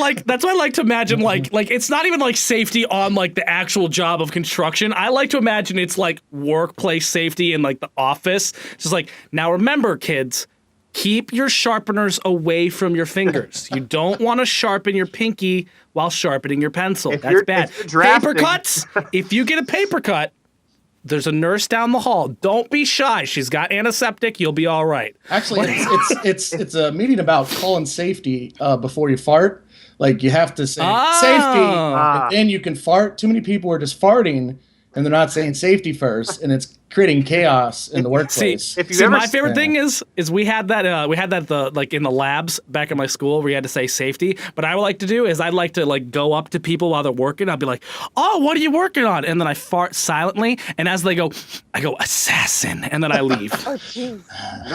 like to imagine like it's not even like safety on like the actual job of construction. I like to imagine it's like workplace safety in like the office. Just like, now remember, kids, keep your sharpeners away from your fingers. You don't want to sharpen your pinky while sharpening your pencil. If That's you're- bad. if you're drafting- Paper cuts. If you get a paper cut, there's a nurse down the hall. Don't be shy. She's got antiseptic. You'll be all right. Actually, it's a meeting about calling safety before you fart. Like you have to say safety, Ah. and then you can fart. Too many people are just farting, and they're not saying safety first, and it's creating chaos in the workplace. if you See, ever my favorite thing is we had that like in the labs back in my school where you had to say safety. But I would like to do is I'd like to like go up to people while they're working. I'd be like, "Oh, what are you working on?" And then I fart silently, and as they go, I go assassin, and then I leave. Oh, jeez.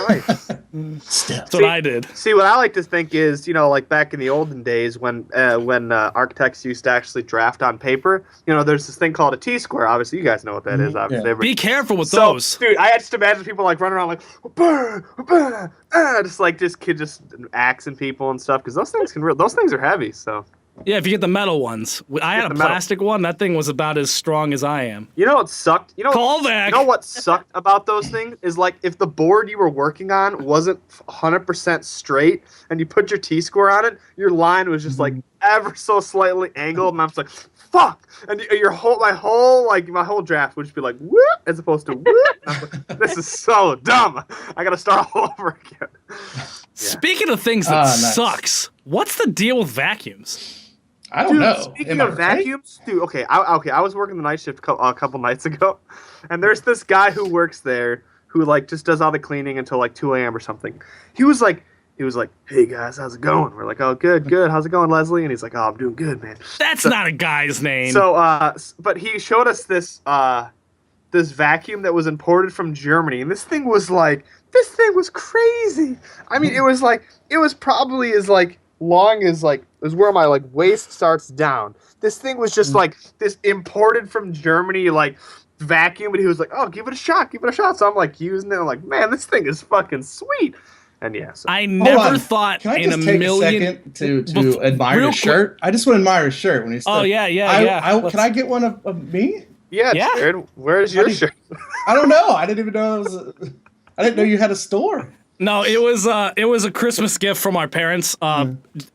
nice. That's what I did. See, what I like to think is, like back in the olden days when architects used to actually draft on paper, there's this thing called a T-square. Obviously, you guys know what that is. Obviously, Be careful with so, those. dude, I just imagine people like running around like, "Brr, brr, just axing people and stuff because those things are heavy. So Yeah, if you get the metal ones. I had a the metal. plastic one. That thing was about as strong as I am. you know what sucked? Callback. You know what sucked about those things is like if the board you were working on wasn't 100% straight and you put your T-square on it, your line was just like ever so slightly angled, and I'm just like, fuck. And my whole draft would just be like whoop as opposed to whoop. And I'm like, this is so dumb. I gotta start all over again. Speaking of things that Nice. sucks, what's the deal with vacuums? I don't Dude, know. speaking Am I of right? vacuums, dude. Okay, I was working the night shift a couple nights ago, and there's this guy who works there who like just does all the cleaning until like 2 a.m. or something. He was like, "Hey guys, how's it going?" We're like, "Oh, good. How's it going, Leslie?" And he's like, "Oh, I'm doing good, man." That's not a guy's name. So, but he showed us this vacuum that was imported from Germany, and this thing was crazy. I mean, it was probably as like long as where my like waist starts down. This thing was just like this imported from Germany like vacuum, and he was like, "Oh, give it a shot." So I'm like using it. I'm like, "Man, this thing is fucking sweet." And yeah, so I Hold never on. thought Can I in just a take million. a second to Bef- admire real his shirt? I just want to admire his shirt when he's. Oh, yeah. Can I get one of me? yeah, Yeah. Jared, where's your shirt? I don't know. I didn't even know it was. I didn't know you had a store. No, it was a Christmas gift from our parents.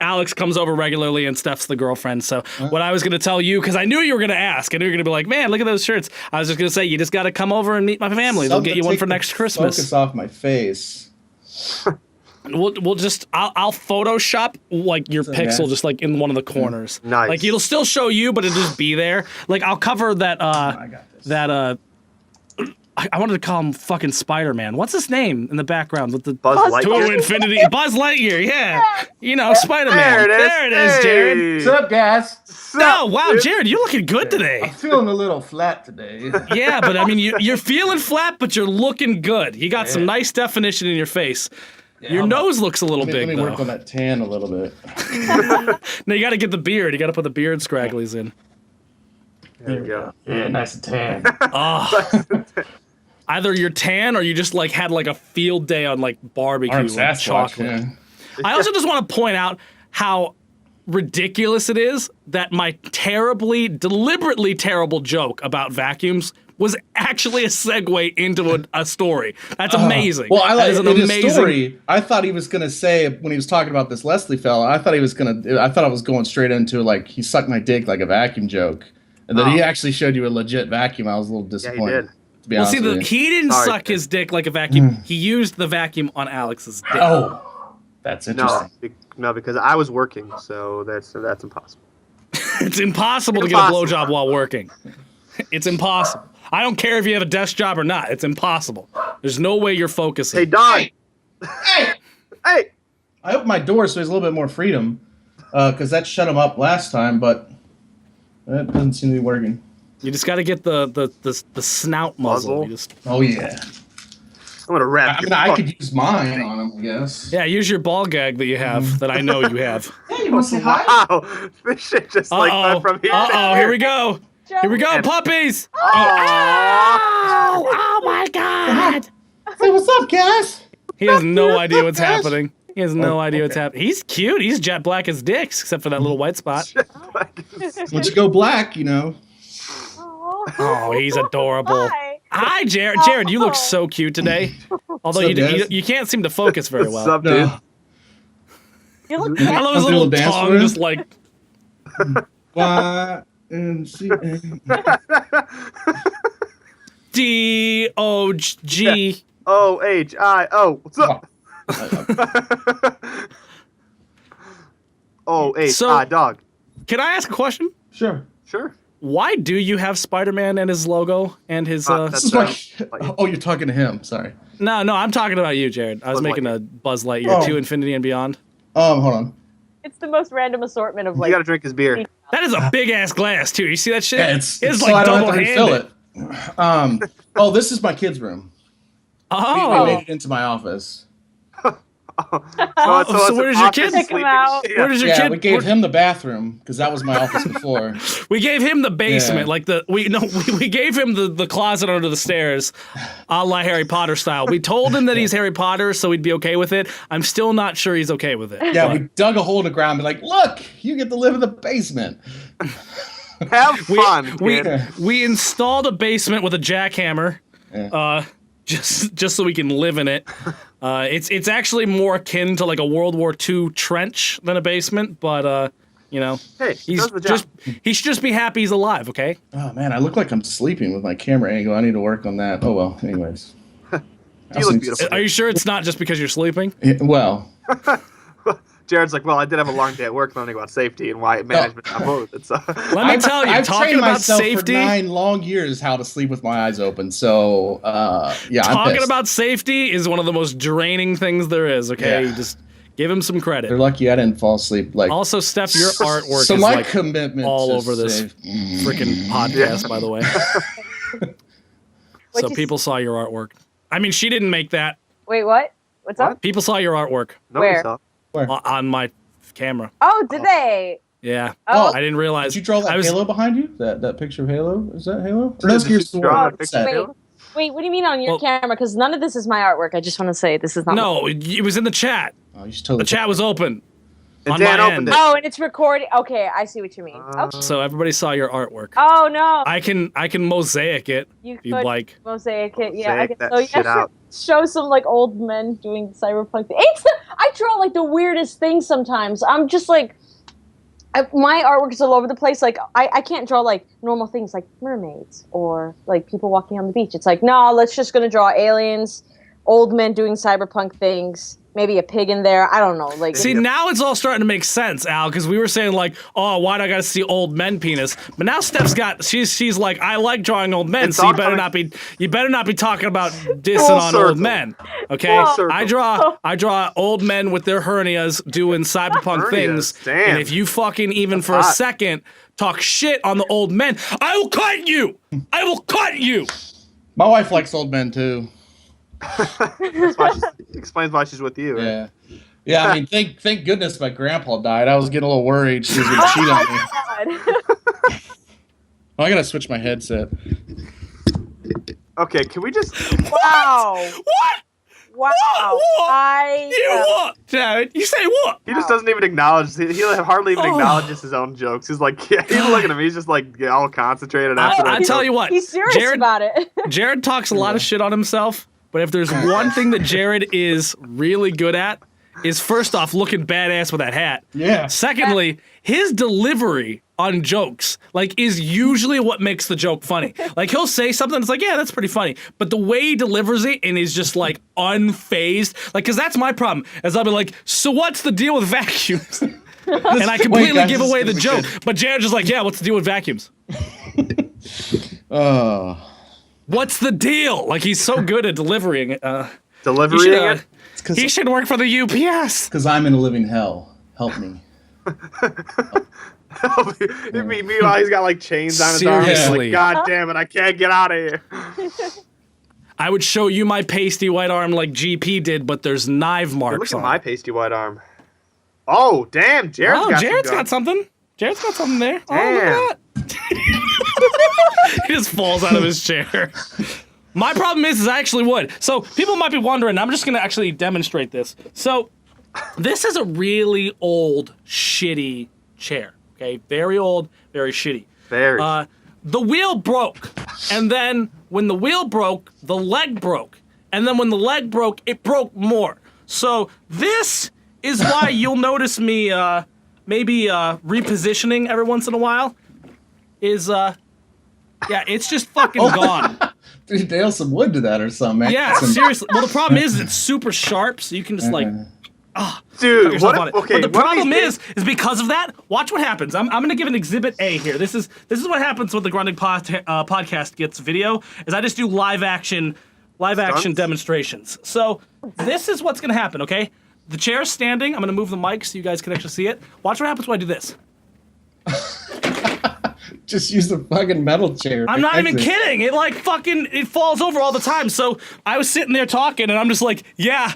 Alex comes over regularly, and Steph's the girlfriend. So what I was gonna tell you, because I knew you were gonna ask, and you were gonna be like, "Man, look at those shirts." I was just gonna say, you just gotta come over and meet my family. They'll get you one for next Christmas. Focus off my face. We'll just I'll Photoshop like your pixel just like in one of the corners. Nice. Like it'll still show you, but it'll just be there. Like I'll cover that. I got this. I wanted to call him fucking Spider-Man. What's his name in the background with the Buzz Lightyear. to infinity? Buzz Lightyear. Yeah, you know Spider-Man. There it is. Jared. What's up, guys? Oh wow, Jared, you're looking good today. I'm feeling a little flat today. Yeah, but I mean, you're feeling flat, but you're looking good. You got some nice definition in your face. Your nose looks a little big, Let me though. work on that tan a little bit. No, you got to get the beard. You got to put the beard scragglies in. There you go. Yeah, nice and tan. Either you're tan or you just like had like a field day on like barbecue Arm with Sasquatch, chocolate. yeah. I also just want to point out how ridiculous it is that my deliberately terrible joke about vacuums was actually a segue into a story. That's amazing. Well, I like that is an in his amazing story. I thought he was gonna say when he was talking about this Leslie fella. I thought I was going straight into like he sucked my dick like a vacuum joke, and then he actually showed you a legit vacuum. I was a little disappointed. Yeah, he did. To be Well, honest see, with you. he didn't Sorry. suck his dick like a vacuum. He used the vacuum on Alex's dick. Oh, that's No, interesting. no, because I was working, so that's impossible. It's impossible to get a blowjob while working. It's impossible. I don't care if you have a desk job or not. It's impossible. There's no way you're focusing. Hey, Don. Hey, Hey. I opened my door so there's a little bit more freedom, because that shut him up last time, but that doesn't seem to be working. You just got to get the snout muzzle. Muzzle? You just, Oh yeah. I'm gonna wrap. I mean, I could use mine on him, I guess. yeah, use your ball gag that you have, that I know you have. Hey, you want to say hi? Wow, this shit just like Uh-oh. went from here. Uh-oh, here we go. Here we go, puppies. Aw. Oh my god! Say what's up, guys? He has no idea what's happening. He has no idea what's happening. He's cute. He's jet black as dicks, except for that little white spot. Once you go black, you know. Oh, he's adorable. Hi, Jared. Jared, you look so cute today. Although What's up, guys? you can't seem to focus very What's well. up, dude? No. You look I love his Wanna do a little dance tongue, for him? just like Y and C. D-O-G. O-H-I-O. What's up? O-H-I, dog. Can I ask a question? Sure. Sure. Why do you have Spider-Man and his logo and his That's- This is oh, you're talking to him. Sorry. No, I'm talking about you, Jared. I was Buzz making Lightyear. a Buzz Lightyear Oh. to Infinity and Beyond. Hold on. It's the most random assortment of You like. gotta drink his beer. That is a big ass glass too. You see that shit? Yeah, it's like so I don't have double to refill handed. it. Oh, this is my kid's room. We Oh, made it into my office. so where does your kid- Check him out. where does your Yeah, kid? we gave him the bathroom because that was my office before. We gave him the basement, Yeah. we gave him the closet under the stairs, a la Harry Potter style. We told him that he's Harry Potter, so he'd be okay with it. I'm still not sure he's okay with it. Yeah, we dug a hole in the ground and be like, look, you get to live in the basement. Have fun, we kid. we installed a basement with a jackhammer, Yeah. just so we can live in it. It's actually more akin to like a World War II trench than a basement, but you know, Hey, he's does the job. he should just be happy he's alive. Okay. Oh, man, I look like I'm sleeping with my camera angle. I need to work on that. Oh, well, anyways. You look beautiful. Are you sure it's not just because you're sleeping? Well, Jared's like, well, I did have a long day at work learning about safety and why management not with it. So Let me tell you, I've talking trained about myself safety. for 9 long years how to sleep with my eyes open. So, yeah, I'm Talking pissed. about safety is one of the most draining things there is, okay? Yeah. Just give him some They're credit. lucky I didn't fall asleep. Like, Also, Steph, your artwork so is my like commitment all to over this safe- freaking podcast, by the way. So you- people saw your artwork. I mean, she didn't make that. Wait, what? What's up? People saw your artwork nobody Where? saw. on my camera. Oh, did they? Yeah. Oh. I didn't realize. Did you draw that I was, Halo behind you? That picture of Halo? Is that Halo? Or Did that's you Gears draw Sword. a picture of Set. Halo? Wait, what do you mean on your Well- camera? Because none of this is my artwork. I just want to say this is not. No, it was in the chat. Oh, you should totally The chat was open. And On Dan my opened end. it. Oh, and it's recording. Okay, I see what you mean. Okay. So everybody saw your artwork. Oh no, I can mosaic it you if you'd could like. mosaic it. Yeah, Mosaic I that guess so. shit out. Show some like old men doing cyberpunk. I draw like the weirdest things sometimes. I'm just like, my artwork is all over the place. Like I can't draw like normal things like mermaids or like people walking on the beach. It's like, no, let's just gonna draw aliens, old men doing cyberpunk things. Maybe a pig in there. I don't know. Like, See, now it's all starting to make sense, Al, because we were saying like, oh, why do I gotta see old men penis? But now Steph's got she's like, I like drawing old men, It's so you all better coming- not be talking about dissing Full on circle. old men. Okay? Full circle. I draw old men with their hernias doing cyberpunk Hernias, things. damn. And if you fucking even That's for a hot. second talk shit on the old men, I will cut you! I will cut you! My wife likes old men too. That's why explains why she's with you. Right? Yeah. Yeah, I mean, thank goodness my grandpa died. I was getting a little worried she was going to cheat on me. God. Oh, I got to switch my headset. Okay, can we just? Wow. What? Wow. What? You what, Jared? You say what? He just doesn't even acknowledge. He hardly even acknowledges his own jokes. He's like, yeah, he's looking at me. He's just like all concentrated after that. I tell you what, He's serious about it. Jared talks a lot of shit on himself, but if there's one thing that Jared is really good at, is first off looking badass with that hat. Yeah. Secondly, his delivery on jokes is usually what makes the joke funny. Like he'll say something, it's like, yeah, that's pretty funny, but the way he delivers it and is just like unfazed, like, because that's my problem. As I'll be like, so what's the deal with vacuums? And I completely guys, give this away is the gonna be joke, good. but Jared's just like, yeah, what's the deal with vacuums? Oh. What's the deal? Like he's so good at delivering. Delivering it. He should work for the UPS. Because I'm in a living hell. Help me. Meanwhile, he's got like chains on his arms. He's Seriously. like, God damn it, I can't get out of here. I would show you my pasty white arm like GP did, but there's knife Hey, marks look at on my it. pasty white arm. Oh, damn, Jared's got Jared's some got something. Jared's got something there. Oh, Damn. look at that. He just falls out of his chair. My problem is I actually would. So people might be wondering, I'm just going to actually demonstrate this. So this is a really old, shitty chair. Okay, very old, very shitty. Very. The wheel broke, and then when the wheel broke, the leg broke, and then when the leg broke, it broke more. So this is why you'll notice me maybe repositioning every once in a while. Yeah, it's just fucking gone. Dude, nail some wood to that or something, man. Yeah, seriously. Well, the problem is it's super sharp, so you can just Dude, yourself what on if, it. okay, But the what if problem these is because of that, watch what happens. I'm going to give an exhibit A here. This is what happens when the Grunting Podcast gets video, is I just do live action Stunts? demonstrations. So this is what's going to happen, okay? The chair's standing. I'm going to move the mic so you guys can actually see it. Watch what happens when I do this. Just use the fucking metal chair. I'm not even kidding. It it falls over all the time. So I was sitting there talking and I'm just like, yeah,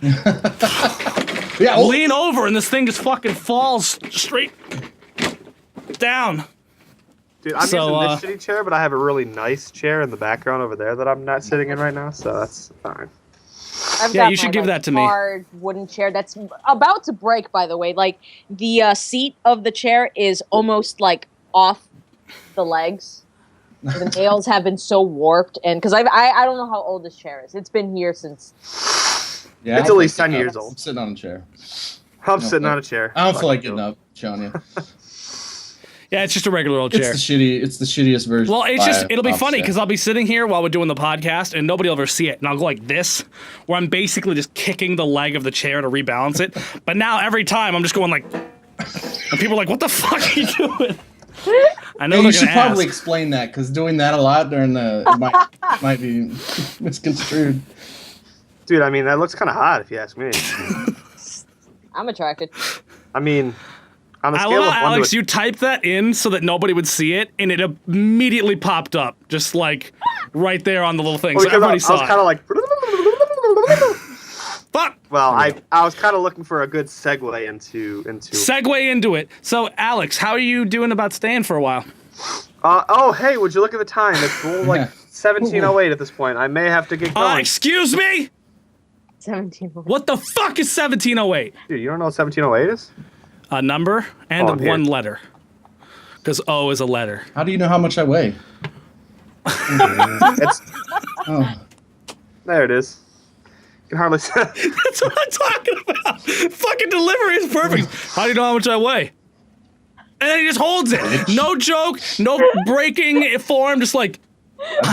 Yeah, oh, lean over and this thing just fucking falls straight down. Dude, I'm So, using this shitty chair, but I have a really nice chair in the background over there that I'm not sitting in right now, so that's fine. I've Yeah, got you should my, give that to me. hard wooden chair that's about to break, by the way. Like, the seat of the chair is almost, like, off the legs. The nails have been so warped, and because I don't know how old this chair is. It's been here since... yeah, It's I'm at least 10 sitting years up. old. I'm sitting on a chair. I'm sitting on a chair. I don't Fuck feel like you. getting up, showing you. Yeah, it's just a regular old chair. It's the shittiest version. Well, it'll be funny offset. because I'll be sitting here while we're doing the podcast and nobody will ever see it. And I'll go like this, where I'm basically just kicking the leg of the chair to rebalance it. But now every time I'm just going like, and people are like, what the fuck are you doing? I know Yeah, they're you should gonna probably ask. explain that because doing that a lot during the might be misconstrued. Dude, I mean, that looks kind of hot if you ask me. I'm attracted. I mean, on a I scale love of how, 1 Alex, to you typed that in so that nobody would see it, and it immediately popped up, just like right there on the little thing. well, So because I everybody was saw kind it. of like. Fuck! Well, I was kind of looking for a good segue into. Segue into it. So, Alex, how are you doing about staying for a while? Oh, hey, would you look at the time? It's like 17:08 at this point. I may have to get going. Excuse me? 17. What the fuck is 1708? Dude, you don't know what 17:08 is? a number and Oh, here. one letter. Because O is a letter. How do you know how much I weigh? It's, Oh. there it is. You can hardly. That's what I'm talking about. Fucking delivery is perfect. How do you know how much I weigh? And then he just holds it. No joke, no breaking form, just like,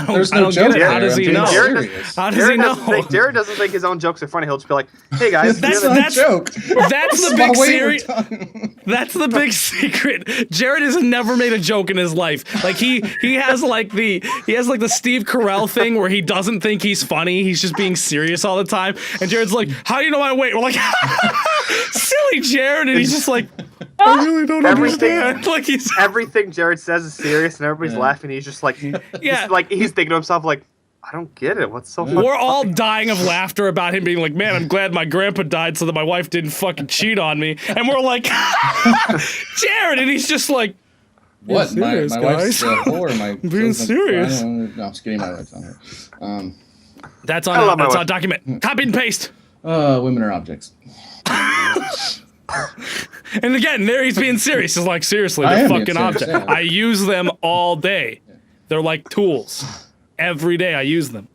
There's I no don't joke get it. there. How does I'm he being know? serious. How does he know? Jared doesn't think his own jokes are funny. He'll just be like, "Hey guys, That's- you know That's not a joke. That's the big secret. That's the big secret. Jared has never made a joke in his life. Like he has like the Steve Carell thing where he doesn't think he's funny. He's just being serious all the time. And Jared's like, "How do you know my weight?" We're like, "Silly Jared," and he's just like, "I really don't understand." Like everything Jared says is serious, and everybody's laughing. He's just like, he's thinking to himself like, "I don't get it. What's so funny?" we're all dying of laughter about him being like, "Man, I'm glad my grandpa died so that my wife didn't fucking cheat on me." And we're like, Jared, and he's just like, What? My serious, wife's guys. a whore. My Being serious. No, I'm just kidding. My wife's on her. That's I love my on wife. document. Copy and paste. Women are objects. And again, there he's being serious. He's like, seriously, I they're am being fucking serious, objects. yeah. I use them all day. They're like tools. Every day I use them.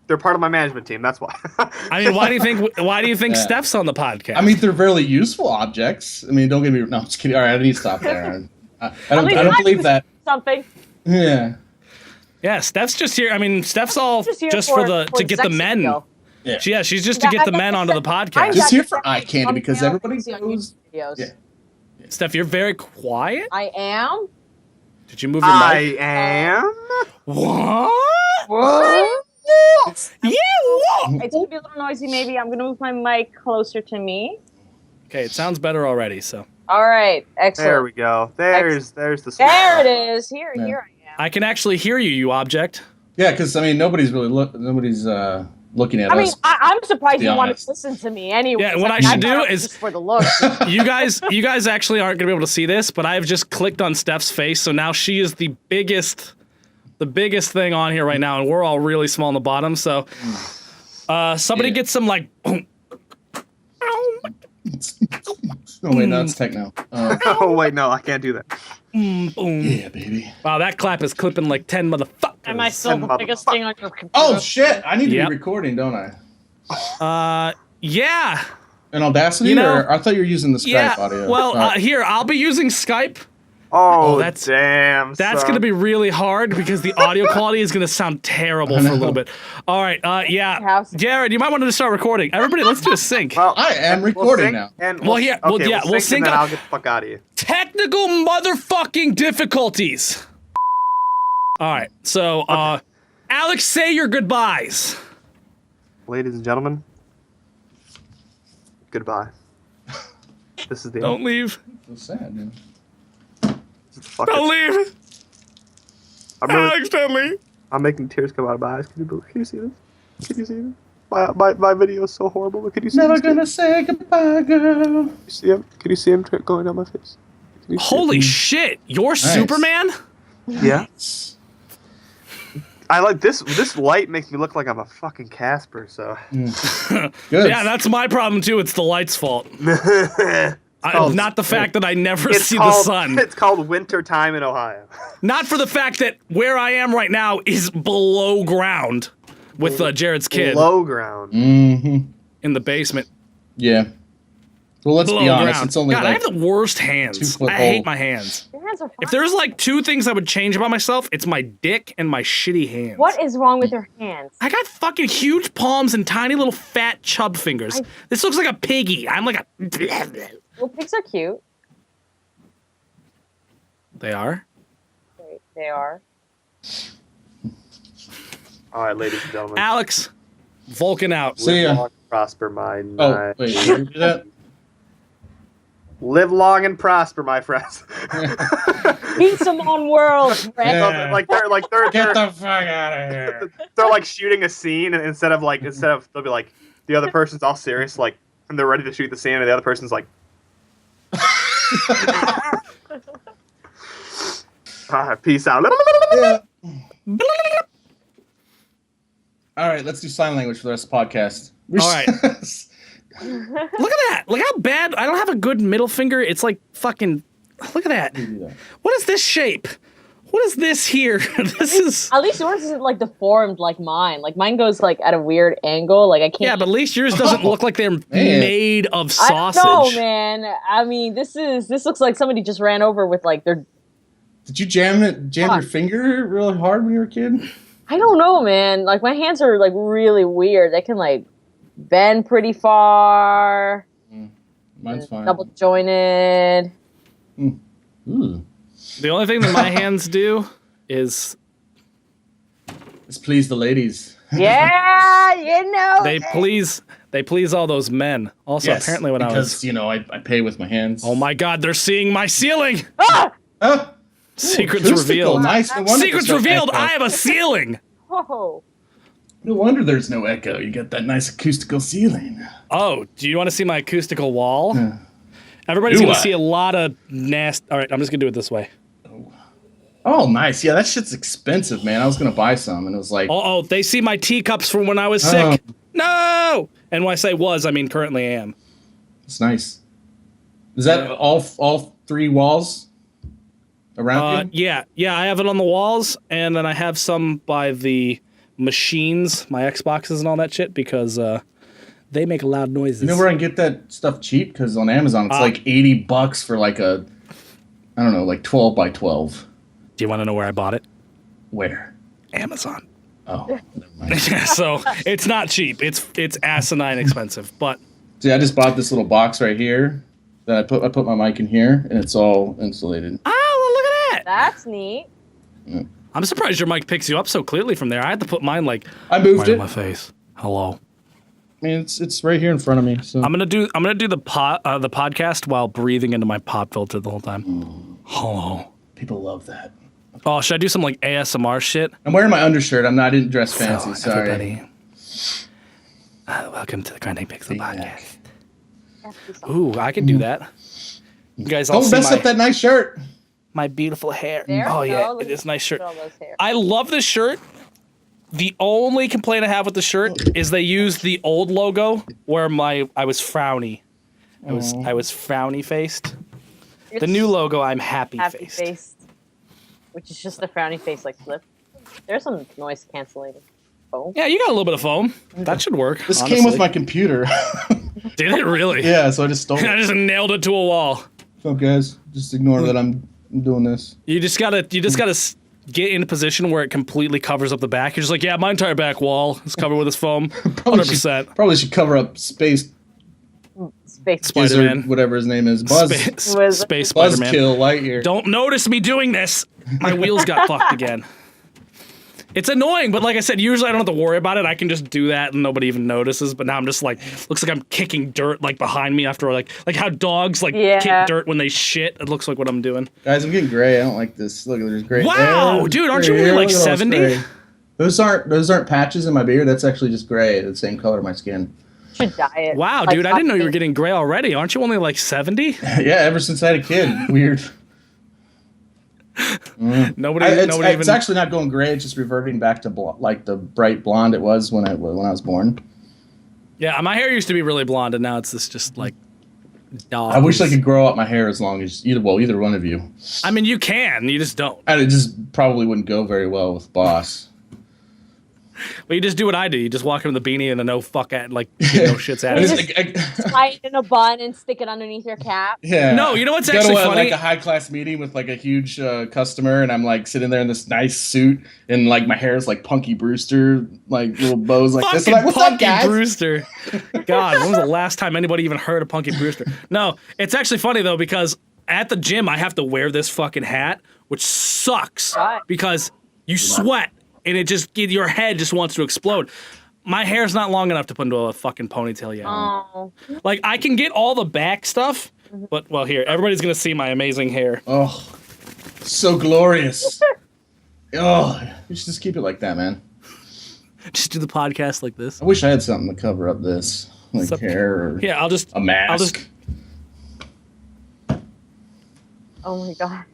They're part of my management team. That's why. I mean, why do you think Yeah. Steph's on the podcast? I mean, they're very useful objects. I mean, don't get me. No, I'm just kidding. All right, I need to stop there. I don't believe that. Something. Yeah. yeah, Steph's just here. I mean, Steph's all Just here to for get the sex men. appeal. Yeah. She's just to get the men onto the podcast. Just here for eye candy because Thumbnail everybody on knows. YouTube videos. Yeah. Steph, you're very quiet. I am. Did you move your mic? I am. What? What? Yeah. What? It's gonna be a little noisy. Maybe I'm gonna move my mic closer to me. Okay, it sounds better already. So All right, excellent. There we go. There's the. There it is. Here I am. I can actually hear you, you object. Yeah, because I mean, nobody's looking at I mean, us. I'm surprised be you want honest. to listen to me anyway. Yeah, what I should do is- just for the looks. You guys actually aren't gonna be able to see this, but I've just clicked on Steph's face, so now she is the biggest thing on here right now, and we're all really small on the bottom. So, somebody Yeah. get some like. Oh wait, no, it's techno. Oh wait, no, I can't do that. Boom. Yeah, baby. Wow, that clap is clipping like 10 motherfuckers. Am I still the Motherfucker. biggest thing on your computer? Oh shit! I need to Yep. be recording, don't I? Yeah. In Audacity, You know- or I thought you were using the Skype Yeah. audio. Well, All right. here, I'll be using Skype. Oh, that's- damn. That's son. going to be really hard because the audio quality is going to sound terrible for a little bit. All right. Yeah. Have some- Jared, you might want to start recording. Everybody, let's do a sync. Well, I am we'll recording sync, now. And Well, yeah, well, okay, yeah, we'll sync and then up. I'll get the fuck out of you. Technical motherfucking difficulties. All right. So, Alex, say your goodbyes. Ladies and gentlemen, goodbye. This is the Don't leave. So sad, dude. fuck Don't it. leave. I'm really, Alex, don't leave. I'm making tears come out of my eyes. Can you see this? Can you see this? My video is so horrible. But can you see Never this? gonna say goodbye, girl. Can you see him? Can you see him going down my face? Can you see Holy shit. You're Superman? it? Yeah. I like this. This light makes me look like I'm a fucking Casper. So. Good. Yeah, that's my problem too. It's the light's fault. called- Not the fact that I never see the called, sun. It's called winter time in Ohio. Not for the fact that where I am right now is below ground with Jared's kid Low ground. Mm-hmm. in the basement. Yeah. Well, let's Below be honest. ground. It's only God, I like have the worst hands. 2 foot I hate hole. my hands. Your hands are fine. If there's like 2 things I would change about myself, it's my dick and my shitty hands. What is wrong with your hands? I got fucking huge palms and tiny little fat chub fingers. This looks like a piggy. I'm like a. Well, pigs are cute. They are. They are. All right, ladies and gentlemen. Alex, Vulcan out. See ya. Live long and prosper, my Oh, night. wait. You didn't do that? Live long and prosper, my friends. Peace among worlds, friend. Yeah. Like they're Get the fuck out of here. they're like shooting a scene, and instead of they'll be like the other person's all serious, like, and they're ready to shoot the scene, and the other person's like. Peace out. Yeah. All right, let's do sign language for the rest of the podcast. All right. Look at that. Look how bad. I don't have a good middle finger. It's like fucking. Look at that. What is this shape? What is this here? This is. At least yours isn't like deformed like mine. Like mine goes like at a weird angle. Like I can't. Yeah, but at least yours doesn't look like they're made of sausage. I don't know, man. I mean, this looks like somebody just ran over with like their. Did you jam your finger really hard when you were a kid? I don't know, man. Like my hands are like really weird. They can like bend pretty far. Mine's fine. Double jointed. Ooh. The only thing that my hands do is Let's please the ladies. Yeah, you know. they please all those men. Also, Yes, apparently when I was I pay with my hands. oh my god, they're seeing my ceiling. Oh, Secrets acoustical, revealed. Nice. No wonder Secrets there's no revealed. echo. I have a ceiling. Whoa. No wonder there's no echo. You got that nice acoustical ceiling. Oh, do you want to see my acoustical wall? Yeah. Everybody's Do gonna I? see a lot of nasty. All right, I'm just gonna do it this way. Oh, nice. Yeah, that shit's expensive, man. I was gonna buy some, and it was like, Oh, they see my teacups from when I was sick. No! And when I say was, I mean currently am. it's nice. Is that all three walls around you? Yeah, I have it on the walls, and then I have some by the machines, my Xboxes and all that shit, because they make loud noises. You know where I can get that stuff cheap? Because on Amazon, it's like $80 for like a, I don't know, like 12 by 12. Do you want to know where I bought it? Where? Amazon. Oh, never mind. So it's not cheap. It's asinine expensive, but See, I just bought this little box right here. That I put my mic in here, and it's all insulated. oh, well, look at that. That's neat. I'm surprised your mic picks you up so clearly from there. I had to put mine like I moved right it. in my face. Hello. I mean, it's right here in front of me. So I'm gonna do the podcast while breathing into my pop filter the whole time. Hello. people love that. Oh, should I do some like ASMR shit? I'm wearing my undershirt. I didn't dress fancy. So, Sorry. everybody, welcome to the Grunting Pixel Yeah. Podcast. Ooh, I can do that. You guys all Don't see mess up that nice shirt. my beautiful hair. There Oh we yeah, go. it is a nice shirt. Look at all those hair. I love this shirt. The only complaint I have with the shirt is they used the old logo where I was frowny. I was frowny faced. The new logo, I'm happy faced. faced, which is just the frowny face like flip. There's some noise canceling foam. Yeah, you got a little bit of foam. That should work. This honestly. came with my computer. Did it really? Yeah, so I just stole I it. just nailed it to a wall. What's up, guys? Just ignore that I'm doing this. You just gotta get in a position where it completely covers up the back. You're just like, yeah, my entire back wall is covered with this foam. 100%. Probably should cover up Space Space. Spider-Man. Wizard, whatever his name is. Buzz. Space Spider-Man. Buzzkill Lightyear. Don't notice me doing this. My wheels got fucked again. It's annoying, but like I said, usually I don't have to worry about it. I can just do that and nobody even notices. But now I'm just like, looks like I'm kicking dirt like behind me after like how dogs like kick dirt when they shit. It looks like what I'm doing. Guys, I'm getting gray. I don't like this. Look, there's gray. Wow, hair. dude, aren't you Gray only hair. like Look at all this 70? gray. Those aren't patches in my beard. That's actually just gray. The same color of my skin. Should dye it. Wow, Like dude, I didn't know you were hot getting gray already. Aren't you only like 70? Yeah, ever since I had a kid. Weird. Nobody It's even. actually not going gray. It's just reverting back to like the bright blonde it was when I was born. Yeah, my hair used to be really blonde, and now it's just like dog. I wish I could grow out my hair as long as either one of you. I mean, you can. You just don't. And it just probably wouldn't go very well with Boss. But you just do what I do. You just walk in with a beanie and a no fuck at like no shits I attitude. just- tie it in a bun and stick it underneath your cap. Yeah. No, you know what's Go to actually funny? like a high class meeting with like a huge customer, and I'm like sitting there in this nice suit, and like my hair is like Punky Brewster, like little bows like this. I'm like, Fucking what's up, Punky guys? Brewster. God, when was the last time anybody even heard of Punky Brewster? No, it's actually funny though because at the gym I have to wear this fucking hat, which sucks Right. because you sweat and it just your head just wants to explode. My hair's not long enough to put into a fucking ponytail yet. Oh. Like I can get all the back stuff, but well, here everybody's gonna see my amazing hair. Oh, so glorious. Oh, you should just keep it like that, man. Just do the podcast like this. I wish I had something to cover up this, like Sup- hair or Yeah, a mask. I'll just. Oh my god.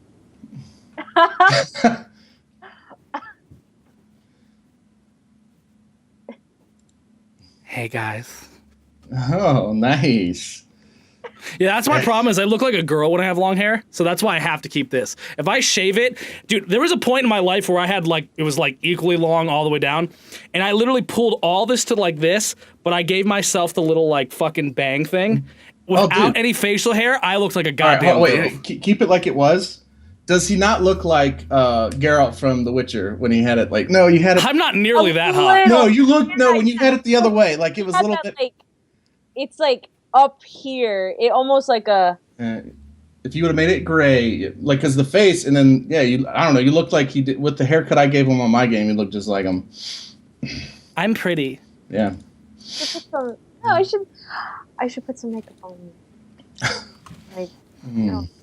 Hey guys, Oh, nice. Yeah, that's my problem is I look like a girl when I have long hair, so that's why I have to keep this. If I shave it, dude, there was a point in my life where I had it was equally long all the way down, and I literally pulled all this to this, but I gave myself the little fucking bang thing. Without any facial hair, I looked like a goddamn girl. Wait, keep it like it was. Does he not look like Geralt from The Witcher when he had it No, you had it. I'm not nearly that hot. No, you look when you had it the other way, it was a little bit. It's up here. It almost like a. If you would have made it gray, because the face, and then I don't know. You looked like he did with the haircut I gave him on my game. You looked just like him. I'm pretty. Yeah. I should put some makeup on me.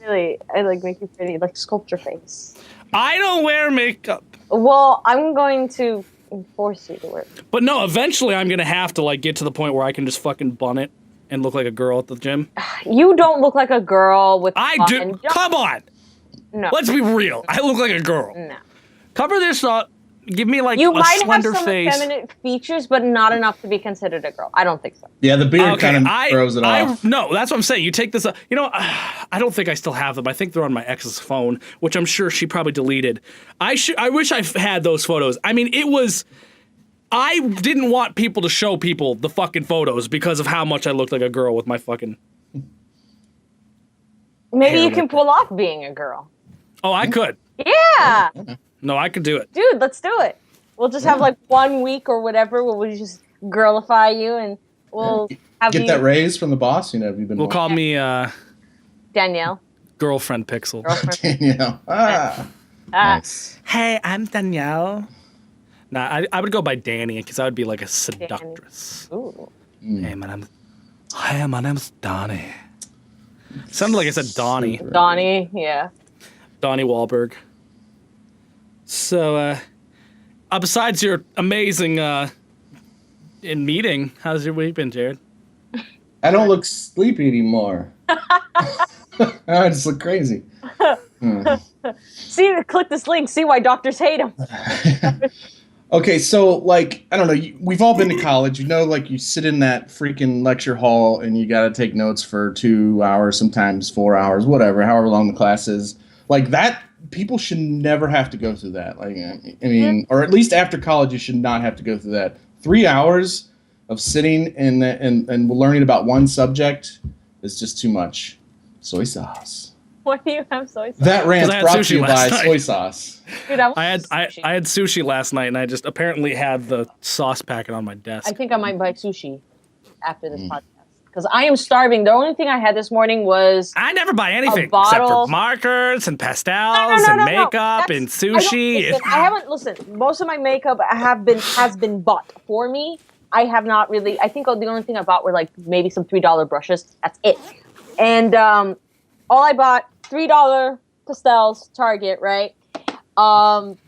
Really, I make you pretty, sculpture face. I don't wear makeup. Well, I'm going to force you to wear it. But no, eventually I'm gonna have to get to the point where I can just fucking bun it and look like a girl at the gym. You don't look like a girl with. I do. Come on. No. Let's be real. I look like a girl. No. Cover this up. Give me you a might slender have some face. effeminate features, but not enough to be considered a girl. I don't think so. Yeah, the beard kind of throws it off. No, that's what I'm saying. You take this. I don't think I still have them. I think they're on my ex's phone, which I'm sure she probably deleted. I wish I had those photos. I mean, it was. I didn't want people to show people the fucking photos because of how much I looked like a girl with my fucking. Maybe you can pull off being a girl. Oh, I could. Yeah. No, I could do it. Dude, let's do it. We'll just have 1 week or whatever where we just girlify you and we'll have get that raise from the boss. Have you been? We'll call me Danielle. Girlfriend Pixel. Danielle. Nice. Hey, I'm Danielle. Nah, I would go by Danny because I would be like a seductress. Ooh. Hey, my name's Donnie. Sounded like I said Donnie. Donnie, yeah. Donnie Wahlberg. So, besides your amazing in meeting, how's your week been, Jared? I don't look sleepy anymore. I just look crazy. See, click this link. See why doctors hate him. Okay, so I don't know. We've all been to college. You sit in that freaking lecture hall and you got to take notes for 2 hours, sometimes 4 hours, whatever, however long the class is. That. People should never have to go through that. Or at least after college, you should not have to go through that. 3 hours of sitting and learning about one subject is just too much. Soy sauce. Why do you have soy sauce? That rant's brought to you by soy sauce. Dude, I had sushi last night, and I just apparently had the sauce packet on my desk. I think I might buy sushi after this podcast. Because I am starving. The only thing I had this morning was I never buy anything except for markers and pastels and makeup and sushi. I haven't listened. Most of my makeup has been bought for me. I have not really. I think the only thing I bought were maybe some $3 brushes. That's it. And all I bought $3 pastels, Target, right? I'm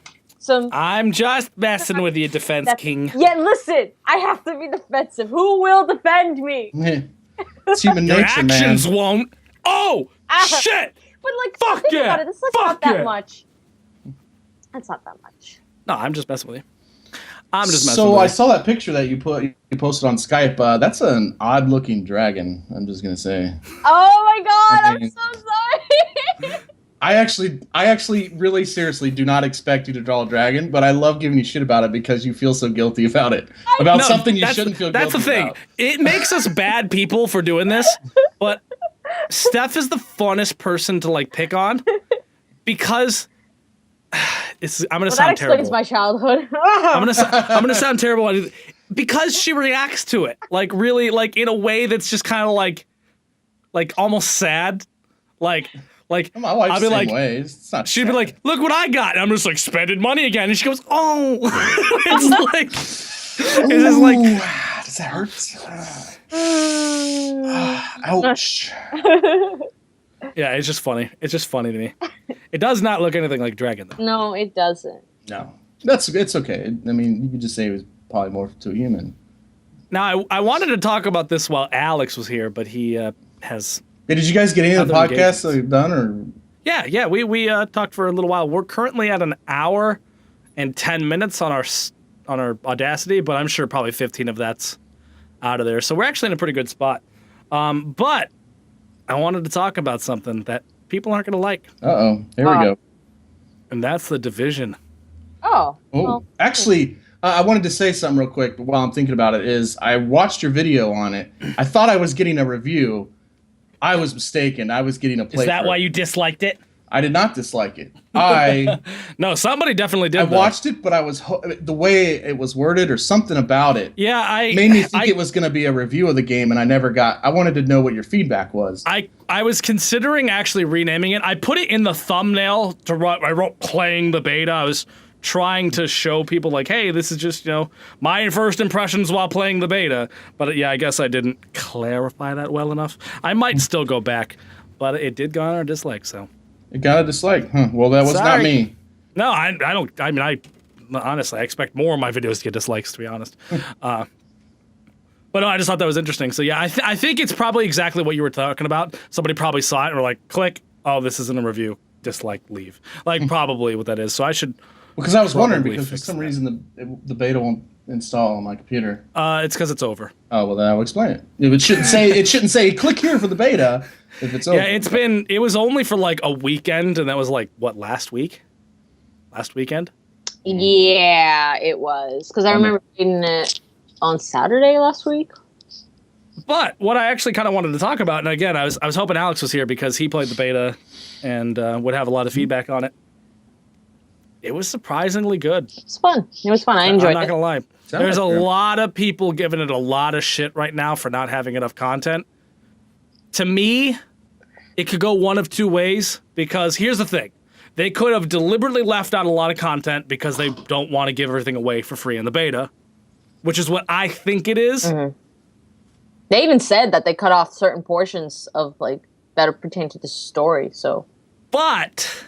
just messing with you, Defense King. Yeah, listen. I have to be defensive. Who will defend me? It's human nature, Your actions won't. Oh, shit! But fuck think yeah! about it. It's not that much. That's not that much. No, I'm just messing with you. I'm just messing So with I you. saw that picture that you posted on Skype. That's an odd-looking dragon. I'm just gonna say. Oh my god! I'm so sorry. I actually really seriously do not expect you to draw a dragon, but I love giving you shit about it because you feel so guilty about it. About something you shouldn't feel guilty about. That's the thing. It makes us bad people for doing this, but Steph is the funnest person to pick on because I'm gonna sound terrible. That explains my childhood. I'm gonna sound terrible because she reacts to it really in a way that's just kind of almost sad, My wife's I'll be the same way. It's not she'd be like, "Look what I got!" And I'm just spending money again, and she goes, "Oh," it's does that hurt? Ouch. Yeah, it's just funny. It's just funny to me. It does not look anything like Dragon, though. No, it doesn't. No, it's okay. I mean, you could just say it was polymorphed to a human. Now, I wanted to talk about this while Alex was here, but he has. Hey, did you guys get any of the podcasts that we've done, or? Yeah, we talked for a little while. We're currently at an hour and 10 minutes on our Audacity, but I'm sure probably 15 of that's out of there. So we're actually in a pretty good spot. But I wanted to talk about something that people aren't going to like. Uh-oh. Here we go. And that's The Division. Oh. Oh, Well, actually, I wanted to say something real quick while I'm thinking about it. Is I watched your video on it. I thought I was getting a review. I was mistaken. I was getting a playthrough. Is that why you disliked it? I did not dislike it. No, somebody definitely did. I watched it, but I was the way it was worded or something about it. Yeah, made me think it was going to be a review of the game, and I never got. I wanted to know what your feedback was. I was considering actually renaming it. I put it in the thumbnail I wrote playing the beta. I was trying to show people like, hey, this is just, my first impressions while playing the beta. But yeah, I guess I didn't clarify that well enough. I might still go back, but it did garner a dislike, so. It got a dislike, huh? Well, that was not me. No, I don't. I mean, honestly, I expect more of my videos to get dislikes, to be honest. But no, I just thought that was interesting. So yeah, I think it's probably exactly what you were talking about. Somebody probably saw it and were like, click, oh, this isn't a review. Dislike, leave. Like, probably what that is. So I should. Because I was wondering, probably because for fix some that. reason the beta won't install on my computer. It's because it's over. Oh, well, then I'll explain it. It shouldn't say click here for the beta if it's over. Yeah, it was only for like a weekend, and that was like, what, last week? Last weekend? yeah, it was. Because I remember reading it on Saturday last week. But what I actually kind of wanted to talk about, and again, I was hoping Alex was here because he played the beta and would have a lot of feedback on it. It was surprisingly good. It's fun. It was fun. I enjoyed I'm not it. gonna lie. Sounds There's a like lot of people giving it a lot of shit right now for not having enough content. To me, it could go one of two ways, because here's the thing. They could have deliberately left out a lot of content because they don't want to give everything away for free in the beta, which is what I think it is. Mm-hmm. They even said that they cut off certain portions of like that pertain to the story. So, but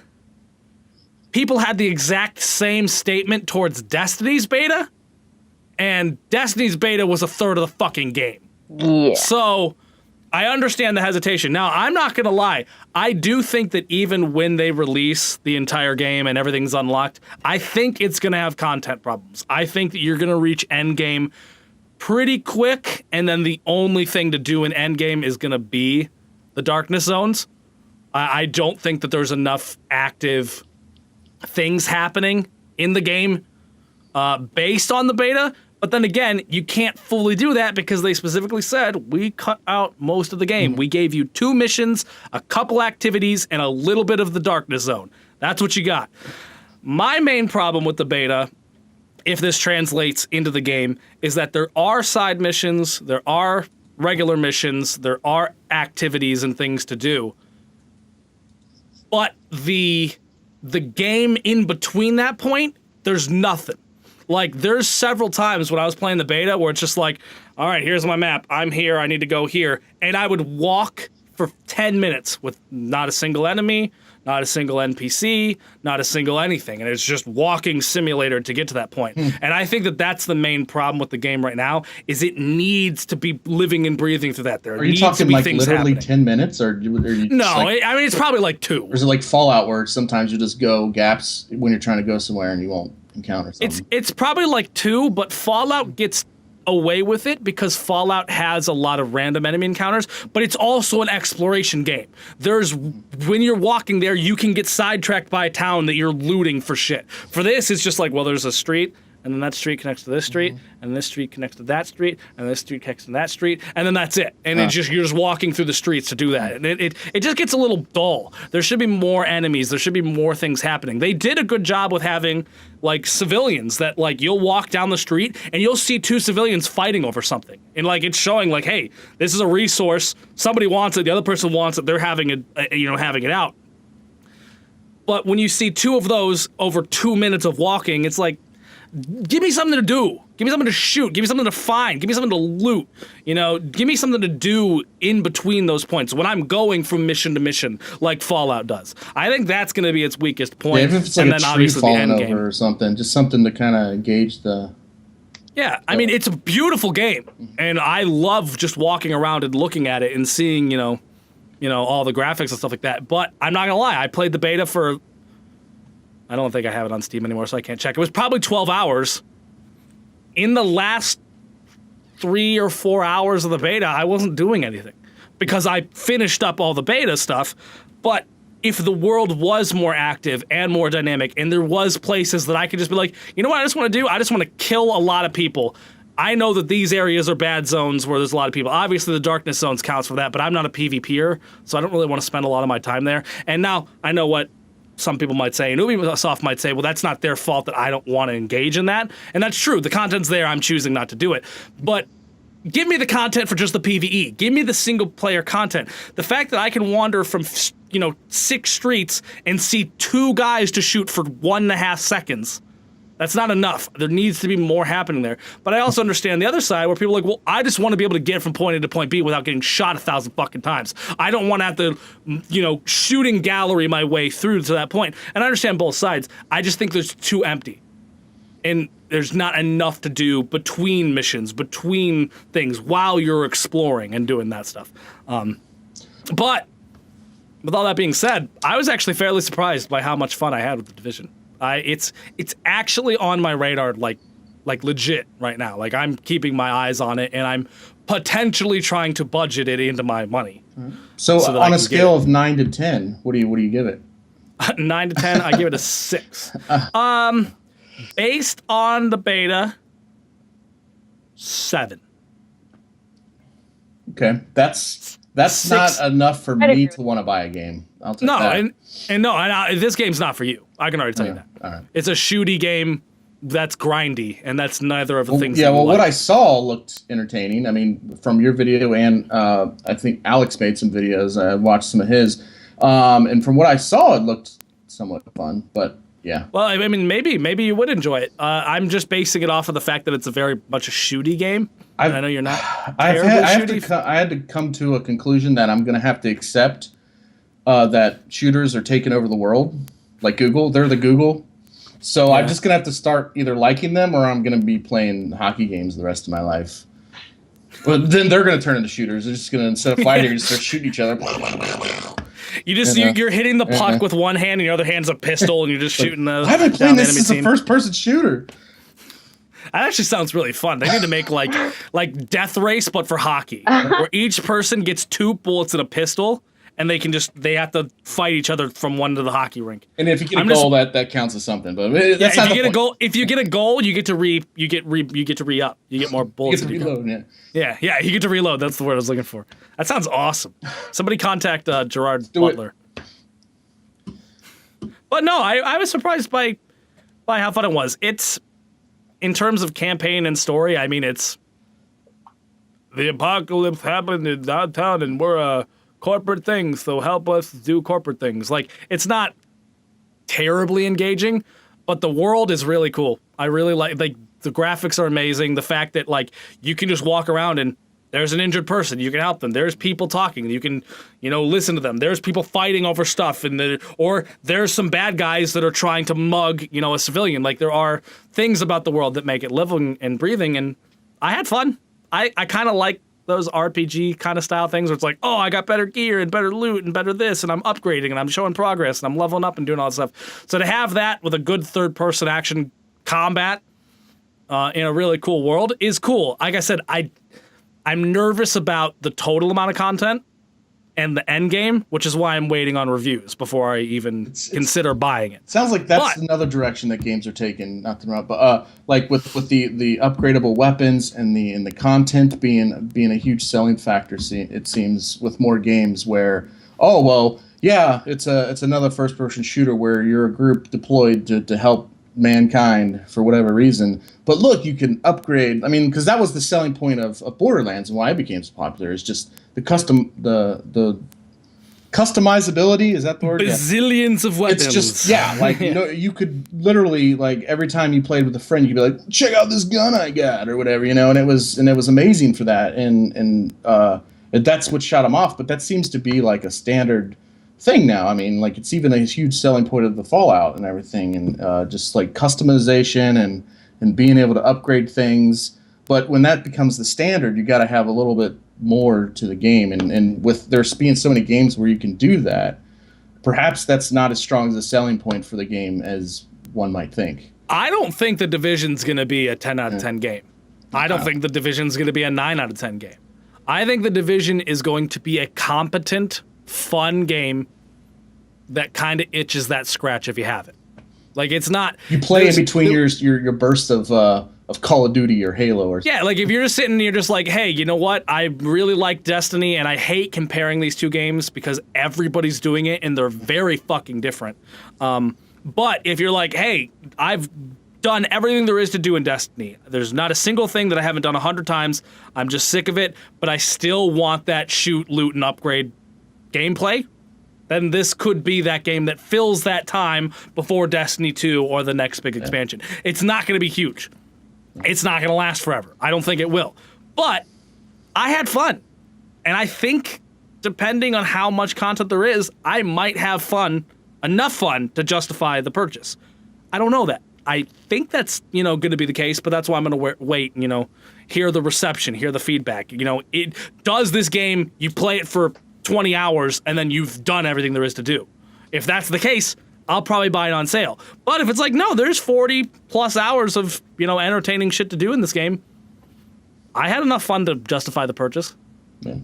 people had the exact same statement towards Destiny's beta, and Destiny's beta was a third of the fucking game. yeah. So I understand the hesitation. Now, I'm not going to lie. I do think that even when they release the entire game and everything's unlocked, I think it's going to have content problems. I think that you're going to reach endgame pretty quick, and then the only thing to do in endgame is going to be the darkness zones. I don't think that there's enough active things happening in the game based on the beta. But then again, you can't fully do that because they specifically said, we cut out most of the game. We gave you 2 missions, a couple activities, and a little bit of the darkness zone. That's what you got. My main problem with the beta, if this translates into the game, is that there are side missions, there are regular missions, there are activities and things to do. But the game in between that point, there's nothing. Like, there's several times when I was playing the beta where it's just like, all right, here's my map. I'm here. I need to go here. And I would walk for 10 minutes with not a single enemy, not a single NPC, not a single anything. And it's just walking simulator to get to that point. And I think that that's the main problem with the game right now, is it needs to be living and breathing through that. There Are you needs talking to be like things literally happening. 10 minutes? Or are you No, like, I mean, it's probably like 2. or is it like Fallout where sometimes you just go gaps when you're trying to go somewhere and you won't encounter something? It's probably like 2, but Fallout gets away with it because Fallout has a lot of random enemy encounters, but it's also an exploration game. When you're walking there, you can get sidetracked by a town that you're looting for shit. For this, it's just like, well, there's a street, and then that street connects to this street, and this street connects to that street, and this street connects to that street, and then that's it. And you're just walking through the streets to do that. And it just gets a little dull. There should be more enemies. There should be more things happening. They did a good job with having like civilians that like you'll walk down the street and you'll see 2 civilians fighting over something. And like it's showing like, hey, this is a resource. Somebody wants it. The other person wants it. They're having it out. But when you see 2 of those over 2 minutes of walking, it's like, give me something to do. Give me something to shoot. Give me something to find. Give me something to loot. Give me something to do in between those points when I'm going from mission to mission like Fallout does. I think that's going to be its weakest point. Yeah, if it's like a tree falling over or something, just something to kind of gauge the... Yeah, I mean, it's a beautiful game, and I love just walking around and looking at it and seeing, all the graphics and stuff like that. But I'm not going to lie, I played the beta for... I don't think I have it on Steam anymore, so I can't check. It was probably 12 hours. In the last 3 or 4 hours of the beta, I wasn't doing anything because I finished up all the beta stuff. But if the world was more active and more dynamic, and there was places that I could just be like, you know what I just want to do? I just want to kill a lot of people. I know that these areas are bad zones where there's a lot of people. Obviously, the darkness zones counts for that, but I'm not a PvPer, so I don't really want to spend a lot of my time there. And now I know what some people might say, and Ubisoft might say, well, that's not their fault that I don't want to engage in that. And that's true. The content's there. I'm choosing not to do it. But give me the content for just the PvE. Give me the single-player content. The fact that I can wander from, 6 streets and see 2 guys to shoot for 1.5 seconds, that's not enough. There needs to be more happening there. But I also understand the other side where people are like, well, I just want to be able to get from point A to point B without getting shot 1,000 fucking times. I don't want to have to, shooting gallery my way through to that point. And I understand both sides. I just think there's too empty. And there's not enough to do between missions, between things, while you're exploring and doing that stuff. But with all that being said, I was actually fairly surprised by how much fun I had with The Division. It's actually on my radar, like legit right now. Like, I'm keeping my eyes on it, and I'm potentially trying to budget it into my money. So on a scale of 9 to 10, what do you give it? 9 to 10, I give it a 6. Based on the beta, 7. Okay, that's not enough for me to want to buy a game. I'll take that. And this game's not for you. I can already tell you that. All right. It's a shooty game that's grindy, and that's neither of the things. Yeah, that what I saw looked entertaining. I mean, from your video, and I think Alex made some videos. I watched some of his, and from what I saw, it looked somewhat fun. But yeah. Well, I mean, maybe you would enjoy it. I'm just basing it off of the fact that it's a very much a shooty game. I know you're not. I had to come to a conclusion that I'm going to have to accept that shooters are taking over the world, like Google. They're the Google. So yeah. I'm just going to have to start either liking them, or I'm going to be playing hockey games the rest of my life. But then they're going to turn into shooters. They're just going to, instead of fighting, just start shooting each other. You're hitting the puck with one hand, and your other hand's a pistol, and you're just shooting the. Why am I playing this as a first-person shooter? That actually sounds really fun. They need to make like Death Race, but for hockey, where each person gets 2 bullets and a pistol, and they have to fight each other from one to the hockey rink. And if you get a goal, that counts as something. But that's if you get a goal, you get to re-up. You get more bullets. You get to reload. Yeah, you get to reload. That's the word I was looking for. That sounds awesome. Somebody contact Gerard Butler. But no, I was surprised by how fun it was. It's, in terms of campaign and story, I mean, it's the apocalypse happened in downtown, and we're corporate things, so help us do corporate things. Like, it's not terribly engaging, but the world is really cool. I really like the graphics are amazing. The fact that you can just walk around and there's an injured person, you can help them. There's people talking, you can listen to them. There's people fighting over stuff, or there's some bad guys that are trying to mug a civilian. Like, there are things about the world that make it living and breathing, and I had fun. I kind of like those RPG kind of style things where it's like, oh, I got better gear and better loot and better this, and I'm upgrading and I'm showing progress and I'm leveling up and doing all that stuff. So to have that with a good third-person action combat in a really cool world is cool. Like I said, I'm nervous about the total amount of content and the end game, which is why I'm waiting on reviews before I even consider buying it. Sounds like that's another direction that games are taking. Not to interrupt, but like with the upgradable weapons and the content being a huge selling factor. It seems with more games where it's another first person shooter where you're a group deployed to help mankind for whatever reason. But look, you can upgrade. I mean, because that was the selling point of Borderlands and why it became so popular. Is just the customizability. Is that the word? Bazillions of weapons. It's just you could literally every time you played with a friend, you'd be like, check out this gun I got or whatever, and it was amazing for that, and that's what shot them off. But that seems to be like a standard thing now. I mean, it's even a huge selling point of the Fallout and everything, and just customization and being able to upgrade things. But when that becomes the standard, you got to have a little bit more to the game, and with there being so many games where you can do that, perhaps that's not as strong as a selling point for the game as one might think. I don't think The Division's going to be a 10 out of 10 game. I don't think The Division's going to be a 9 out of 10 game. I think The Division is going to be a competent, fun game that kind of itches that scratch if you have it. Like, it's not... You play in between your bursts of Call of Duty or Halo or something. Yeah, like, if you're just sitting and you're just like, hey, you know what? I really like Destiny, and I hate comparing these two games because everybody's doing it, and they're very fucking different. But if you're like, hey, I've done everything there is to do in Destiny. There's not a single thing that I haven't done 100 times. I'm just sick of it, but I still want that shoot, loot, and upgrade gameplay. Then this could be that game that fills that time before Destiny 2 or the next big expansion. It's not going to be huge. It's not going to last forever. I don't think it will. But I had fun. And I think, depending on how much content there is, I might have fun, enough fun to justify the purchase. I don't know that. I think that's, going to be the case, but that's why I'm going to wait and, hear the reception, hear the feedback. It does this game, you play it for 20 hours, and then you've done everything there is to do. If that's the case, I'll probably buy it on sale. But if it's like, no, there's 40 plus hours of, entertaining shit to do in this game, I had enough fun to justify the purchase. Yeah. At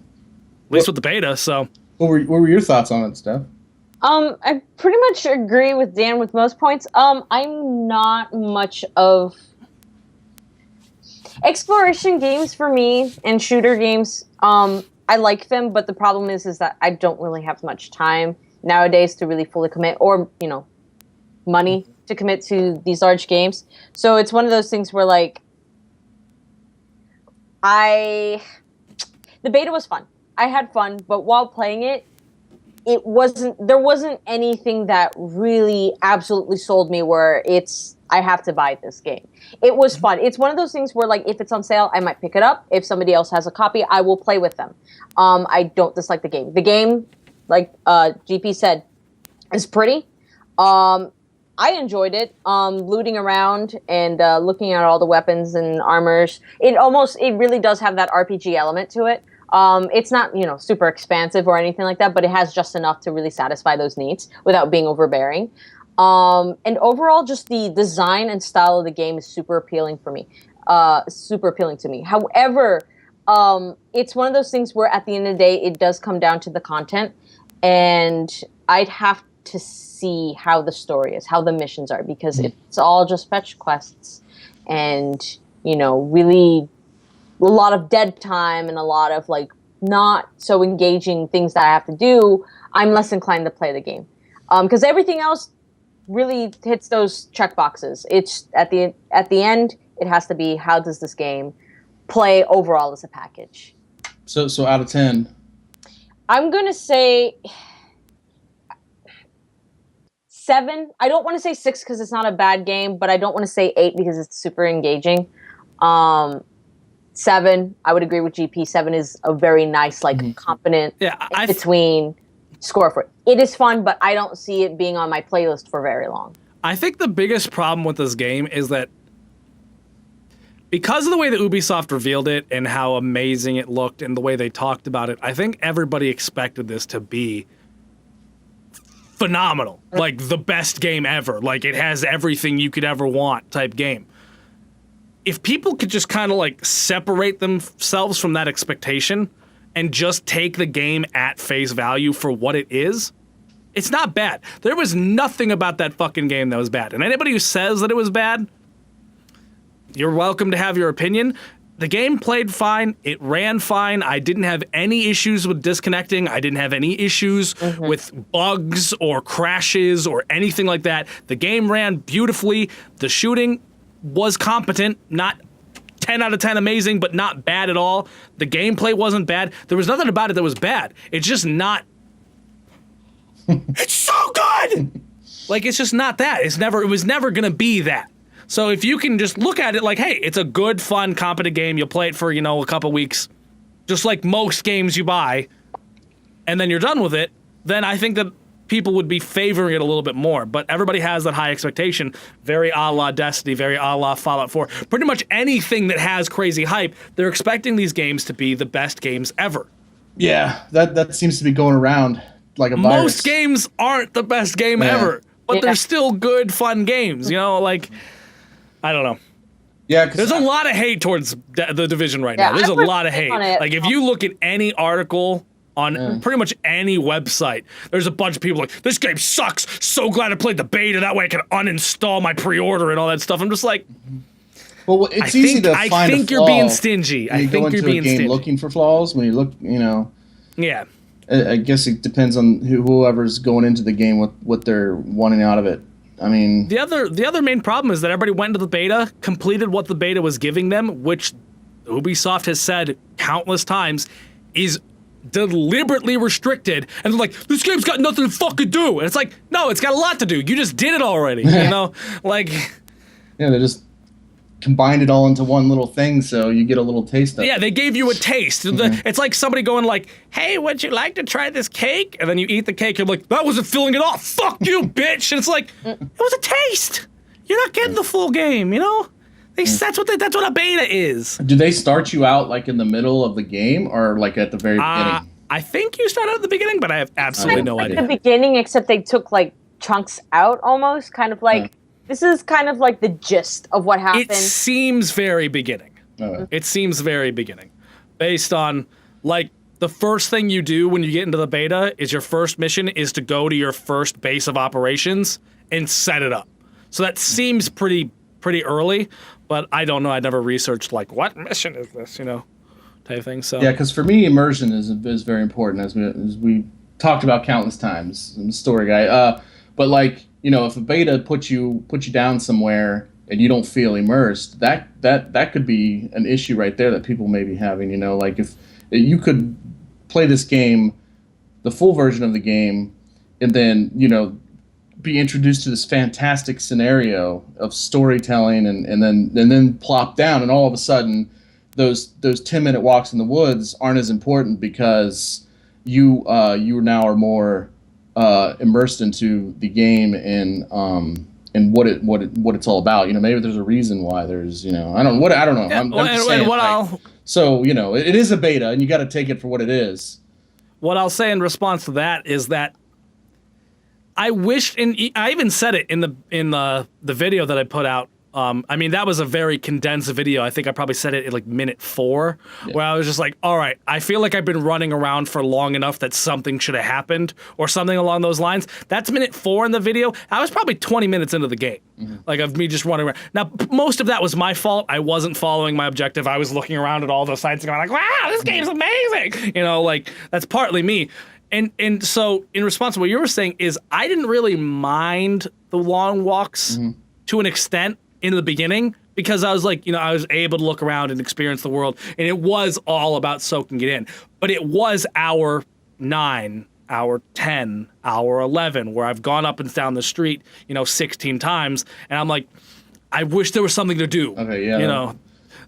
least with the beta, so. What were your thoughts on it, Steph? I pretty much agree with Dan with most points. I'm not much of exploration games for me and shooter games. I like them, but the problem is that I don't really have much time nowadays to really fully commit, or money to commit to these large games. So it's one of those things where like the beta was fun. I had fun, but while playing it, there wasn't anything that really absolutely sold me where I have to buy this game. It was fun. It's one of those things where, like, if it's on sale, I might pick it up. If somebody else has a copy, I will play with them. I don't dislike the game. The game, like GP said, is pretty. I enjoyed it. Looting around and looking at all the weapons and armors. It really does have that RPG element to it. It's not, super expansive or anything like that, but it has just enough to really satisfy those needs without being overbearing. And overall, just the design and style of the game is super appealing for me. Super appealing to me. However, it's one of those things where at the end of the day, it does come down to the content, and I'd have to see how the story is, how the missions are, because it's all just fetch quests and, really a lot of dead time and a lot of like not so engaging things that I have to do, I'm less inclined to play the game. Because everything else really hits those check boxes. It's at the end, it has to be, how does this game play overall as a package? So out of 10, I'm gonna say 7. I don't want to say 6 because it's not a bad game, but I don't want to say 8 because it's super engaging. 7, I would agree with GP. 7 is a very nice, competent between score for it. It is fun, but I don't see it being on my playlist for very long. I think the biggest problem with this game is that because of the way that Ubisoft revealed it and how amazing it looked and the way they talked about it, I think everybody expected this to be phenomenal. Like the best game ever. Like it has everything you could ever want type game. If people could just kind of separate themselves from that expectation and just take the game at face value for what it is, it's not bad. There was nothing about that fucking game that was bad. And anybody who says that it was bad, you're welcome to have your opinion. The game played fine. It ran fine. I didn't have any issues with disconnecting. I didn't have any issues with bugs or crashes or anything like that. The game ran beautifully. The shooting was competent, not 10 out of 10 amazing, but not bad at all. The gameplay wasn't bad. There was nothing about it that was bad. It's just not... It's so good! It's just not that. It was never gonna be that. So if you can just look at it like, hey, it's a good, fun, competent game. You'll play it for, a couple weeks, just like most games you buy, and then you're done with it, then I think that people would be favoring it a little bit more. But everybody has that high expectation, very a la Destiny, very a la Fallout 4. Pretty much anything that has crazy hype, they're expecting these games to be the best games ever. Yeah, that seems to be going around like a virus. Most games aren't the best game ever, but they're still good, fun games, I don't know. Yeah, There's a lot of hate towards the Division right Yeah, now. There's I a would lot of click hate. on it. Like, if you look at any article on pretty much any website, there's a bunch of people like, this game sucks. So glad I played the beta. That way I can uninstall my pre-order and all that stuff. I'm just like, well, it's easy to find I think a you're flaw being stingy. when you I think go you're into being a game stingy. looking for flaws. When you look, Yeah. I guess it depends on whoever's going into the game, what they're wanting out of it. I mean, The other main problem is that everybody went into the beta, completed what the beta was giving them, which Ubisoft has said countless times is deliberately restricted, and they're like, this game's got nothing to fucking do. And it's like, no, it's got a lot to do. You just did it already. Like, yeah, they just combined it all into one little thing, so you get a little taste of it. yeah, they gave you a taste. It's like somebody going like, hey, would you like to try this cake? And then you eat the cake, you're like, that wasn't filling it off. Fuck you, bitch. And it's like, it was a taste. You're not getting the full game, That's what a beta is. Do they start you out like in the middle of the game or like at the very beginning? I think you start out at the beginning, but I have absolutely no Like idea. the beginning, except they took like chunks out almost, kind of like this is kind of like the gist of what happened. It seems very beginning. It seems very beginning. Based on, like, the first thing you do when you get into the beta is your first mission is to go to your first base of operations and set it up. So that seems pretty early, but I don't know. I never researched, like, what mission is this, type thing. So Yeah, because for me, immersion is very important, as we talked about countless times. I'm a story guy. But, like, if a beta puts you down somewhere and you don't feel immersed, that could be an issue right there that people may be having. Like if you could play this game, the full version of the game, and then be introduced to this fantastic scenario of storytelling, and then plop down, and all of a sudden those 10-minute walks in the woods aren't as important because you now are more immersed into the game and what it's all about. Maybe there's a reason why there's I don't know. Yeah, I'm just saying, so it is a beta and you got to take it for what it is. What I'll say in response to that is that I wished, and I even said it in the video that I put out. That was a very condensed video. I think I probably said it at like minute 4, where I was just like, all right, I feel like I've been running around for long enough that something should have happened or something along those lines. That's minute 4 in the video. I was probably 20 minutes into the game, like of me just running around. Now, most of that was my fault. I wasn't following my objective. I was looking around at all those sites and going like, wow, this game's amazing. Like that's partly me. And so in response to what you were saying is I didn't really mind the long walks to an extent in the beginning because I was like, I was able to look around and experience the world, and it was all about soaking it in. But it was hour 9, hour 10, hour 11 where I've gone up and down the street, 16 times, and I'm like, I wish there was something to do. Okay, yeah.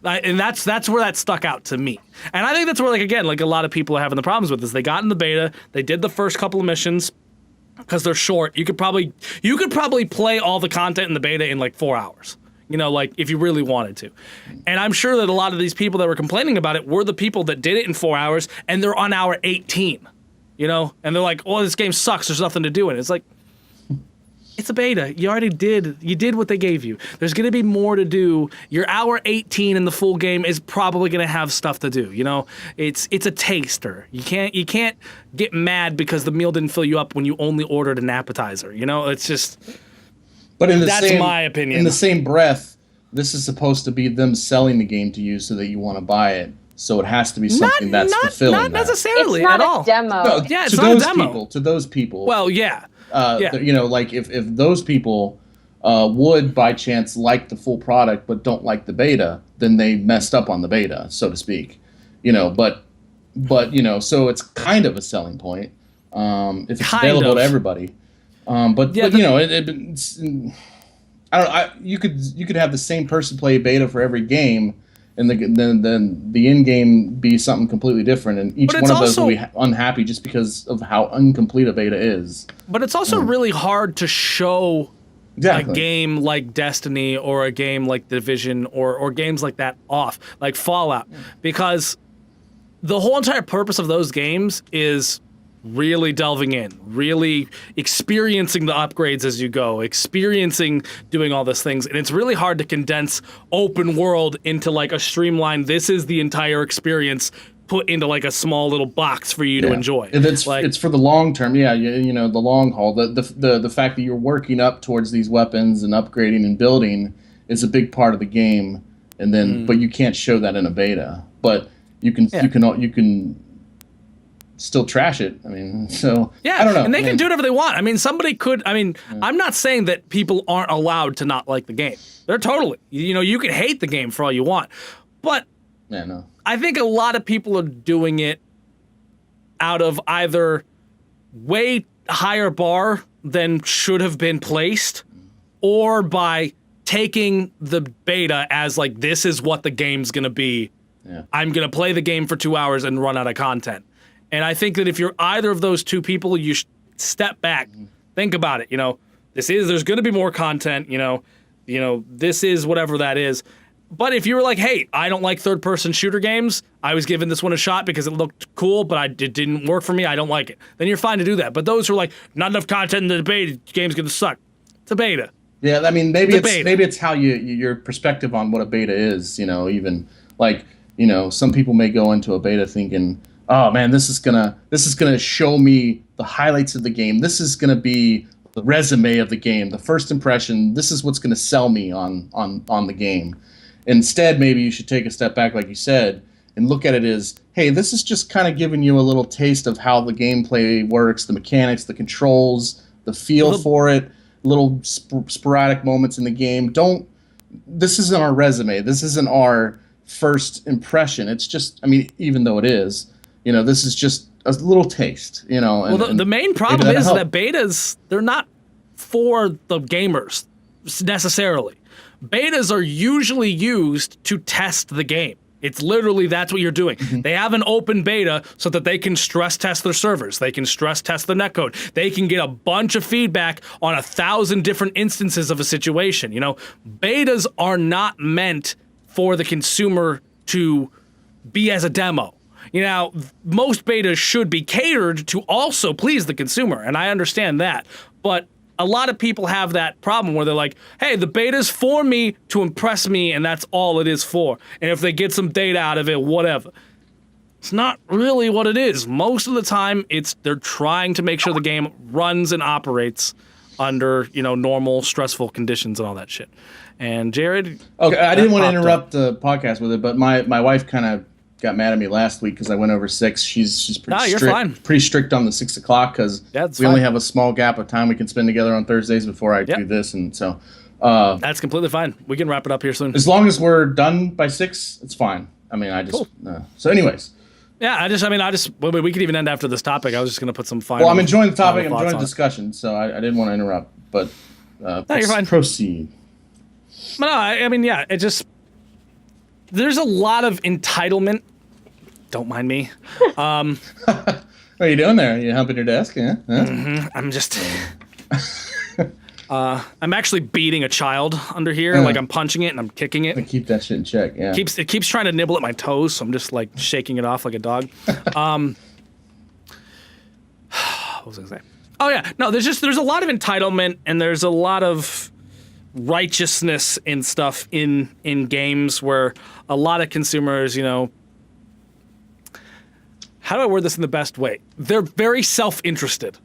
And that's where that stuck out to me. And I think that's where, like, again, like a lot of people are having the problems with this. They got in the beta, they did the first couple of missions because they're short. You could probably play all the content in the beta in like 4 hours. Like if you really wanted to. And I'm sure that a lot of these people that were complaining about it were the people that did it in 4 hours and they're on hour 18. And they're like, "Oh, this game sucks. There's nothing to do in it." It's like, it's a beta. You did what they gave you. There's going to be more to do. Your hour 18 in the full game is probably going to have stuff to do. It's a taster. You can't get mad because the meal didn't fill you up when you only ordered an appetizer. It's just. But that's my opinion. In the same breath, this is supposed to be them selling the game to you so that you want to buy it. So it has to be something that's fulfilling. Not necessarily it's not at all. a demo. No, Yeah, it's to not a those demo. people. To those people. Well, yeah. Like if those people would by chance like the full product but don't like the beta, then they messed up on the beta, so to speak. But so it's kind of a selling point if it's available to everybody. It's, I don't know. You could have the same person play beta for every game, and then the end game be something completely different, and each one of those will be unhappy just because of how incomplete a beta is. But it's also really hard to show a game like Destiny or a game like Division or games like that off, like Fallout, because the whole entire purpose of those games is really delving in, really experiencing the upgrades as you go, experiencing doing all these things. And it's really hard to condense open world into like a streamlined, this is the entire experience put into like a small little box for you to enjoy. It's for the long term. Yeah, you know, the long haul. The fact that you're working up towards these weapons and upgrading and building is a big part of the game. And then, but you can't show that in a beta. But you can still trash it. I mean, so I don't know. And they can do whatever they want. I mean, somebody could. I mean, I'm not saying that people aren't allowed to not like the game. They're totally. You know, you can hate the game for all you want, but I think a lot of people are doing it out of either way higher bar than should have been placed, or by taking the beta as like, this is what the game's gonna be. Yeah. I'm gonna play the game for 2 hours and run out of content. And I think that if you're either of those two people, you should step back, think about it. You know, there's going to be more content. You know, this is whatever that is. But if you were like, hey, I don't like third-person shooter games, I was giving this one a shot because it looked cool, but it didn't work for me, I don't like it, then you're fine to do that. But those who are like, not enough content in the beta, the game's going to suck. It's a beta. Yeah, I mean, maybe it's how your perspective on what a beta is. You know, even like, you know, some people may go into a beta thinking, oh man, this is gonna show me the highlights of the game. This is gonna be the resume of the game, the first impression. This is what's gonna sell me on the game. Instead, maybe you should take a step back, like you said, and look at it as, hey, this is just kind of giving you a little taste of how the gameplay works, the mechanics, the controls, the feel for it, little sporadic moments in the game. This isn't our resume. This isn't our first impression. It's just, I mean, even though it is, you know, this is just a little taste, you know. And, well, the main problem is that betas, they're not for the gamers necessarily. Betas are usually used to test the game. It's literally, that's what you're doing. They have an open beta so that they can stress test their servers. They can stress test the netcode. They can get a bunch of feedback on 1,000 different instances of a situation. You know, betas are not meant for the consumer to be as a demo. You know, most betas should be catered to also please the consumer, and I understand that. But a lot of people have that problem where they're like, hey, the beta's for me to impress me, and that's all it is for. And if they get some data out of it, whatever. It's not really what it is. Most of the time, they're trying to make sure the game runs and operates under, you know, normal, stressful conditions and all that shit. And Jared... Okay, I didn't want to interrupt the podcast with it, but my wife kind of got mad at me last week because I went over 6. She's pretty strict on the 6 o'clock because we only have a small gap of time we can spend together on Thursdays before I do this, and so that's completely fine. We can wrap it up here soon. As long as we're done by 6, it's fine. I mean, so anyways. Yeah, we could even end after this topic. I was just gonna put some final. Well, I'm enjoying the topic. I'm enjoying the discussion, so I didn't want to interrupt, but you're fine. Proceed. But no, I mean, yeah, it just. There's a lot of entitlement. Don't mind me. What are you doing there? Are you humping your desk? Yeah. I'm just. I'm actually beating a child under here. Like I'm punching it and I'm kicking it. Keep that shit in check. Yeah. It keeps trying to nibble at my toes, so I'm just like shaking it off like a dog. What was I gonna say? Oh yeah, no. There's a lot of entitlement and there's a lot of righteousness and stuff in games where a lot of consumers, you know, how do I word this in the best way? They're very self-interested.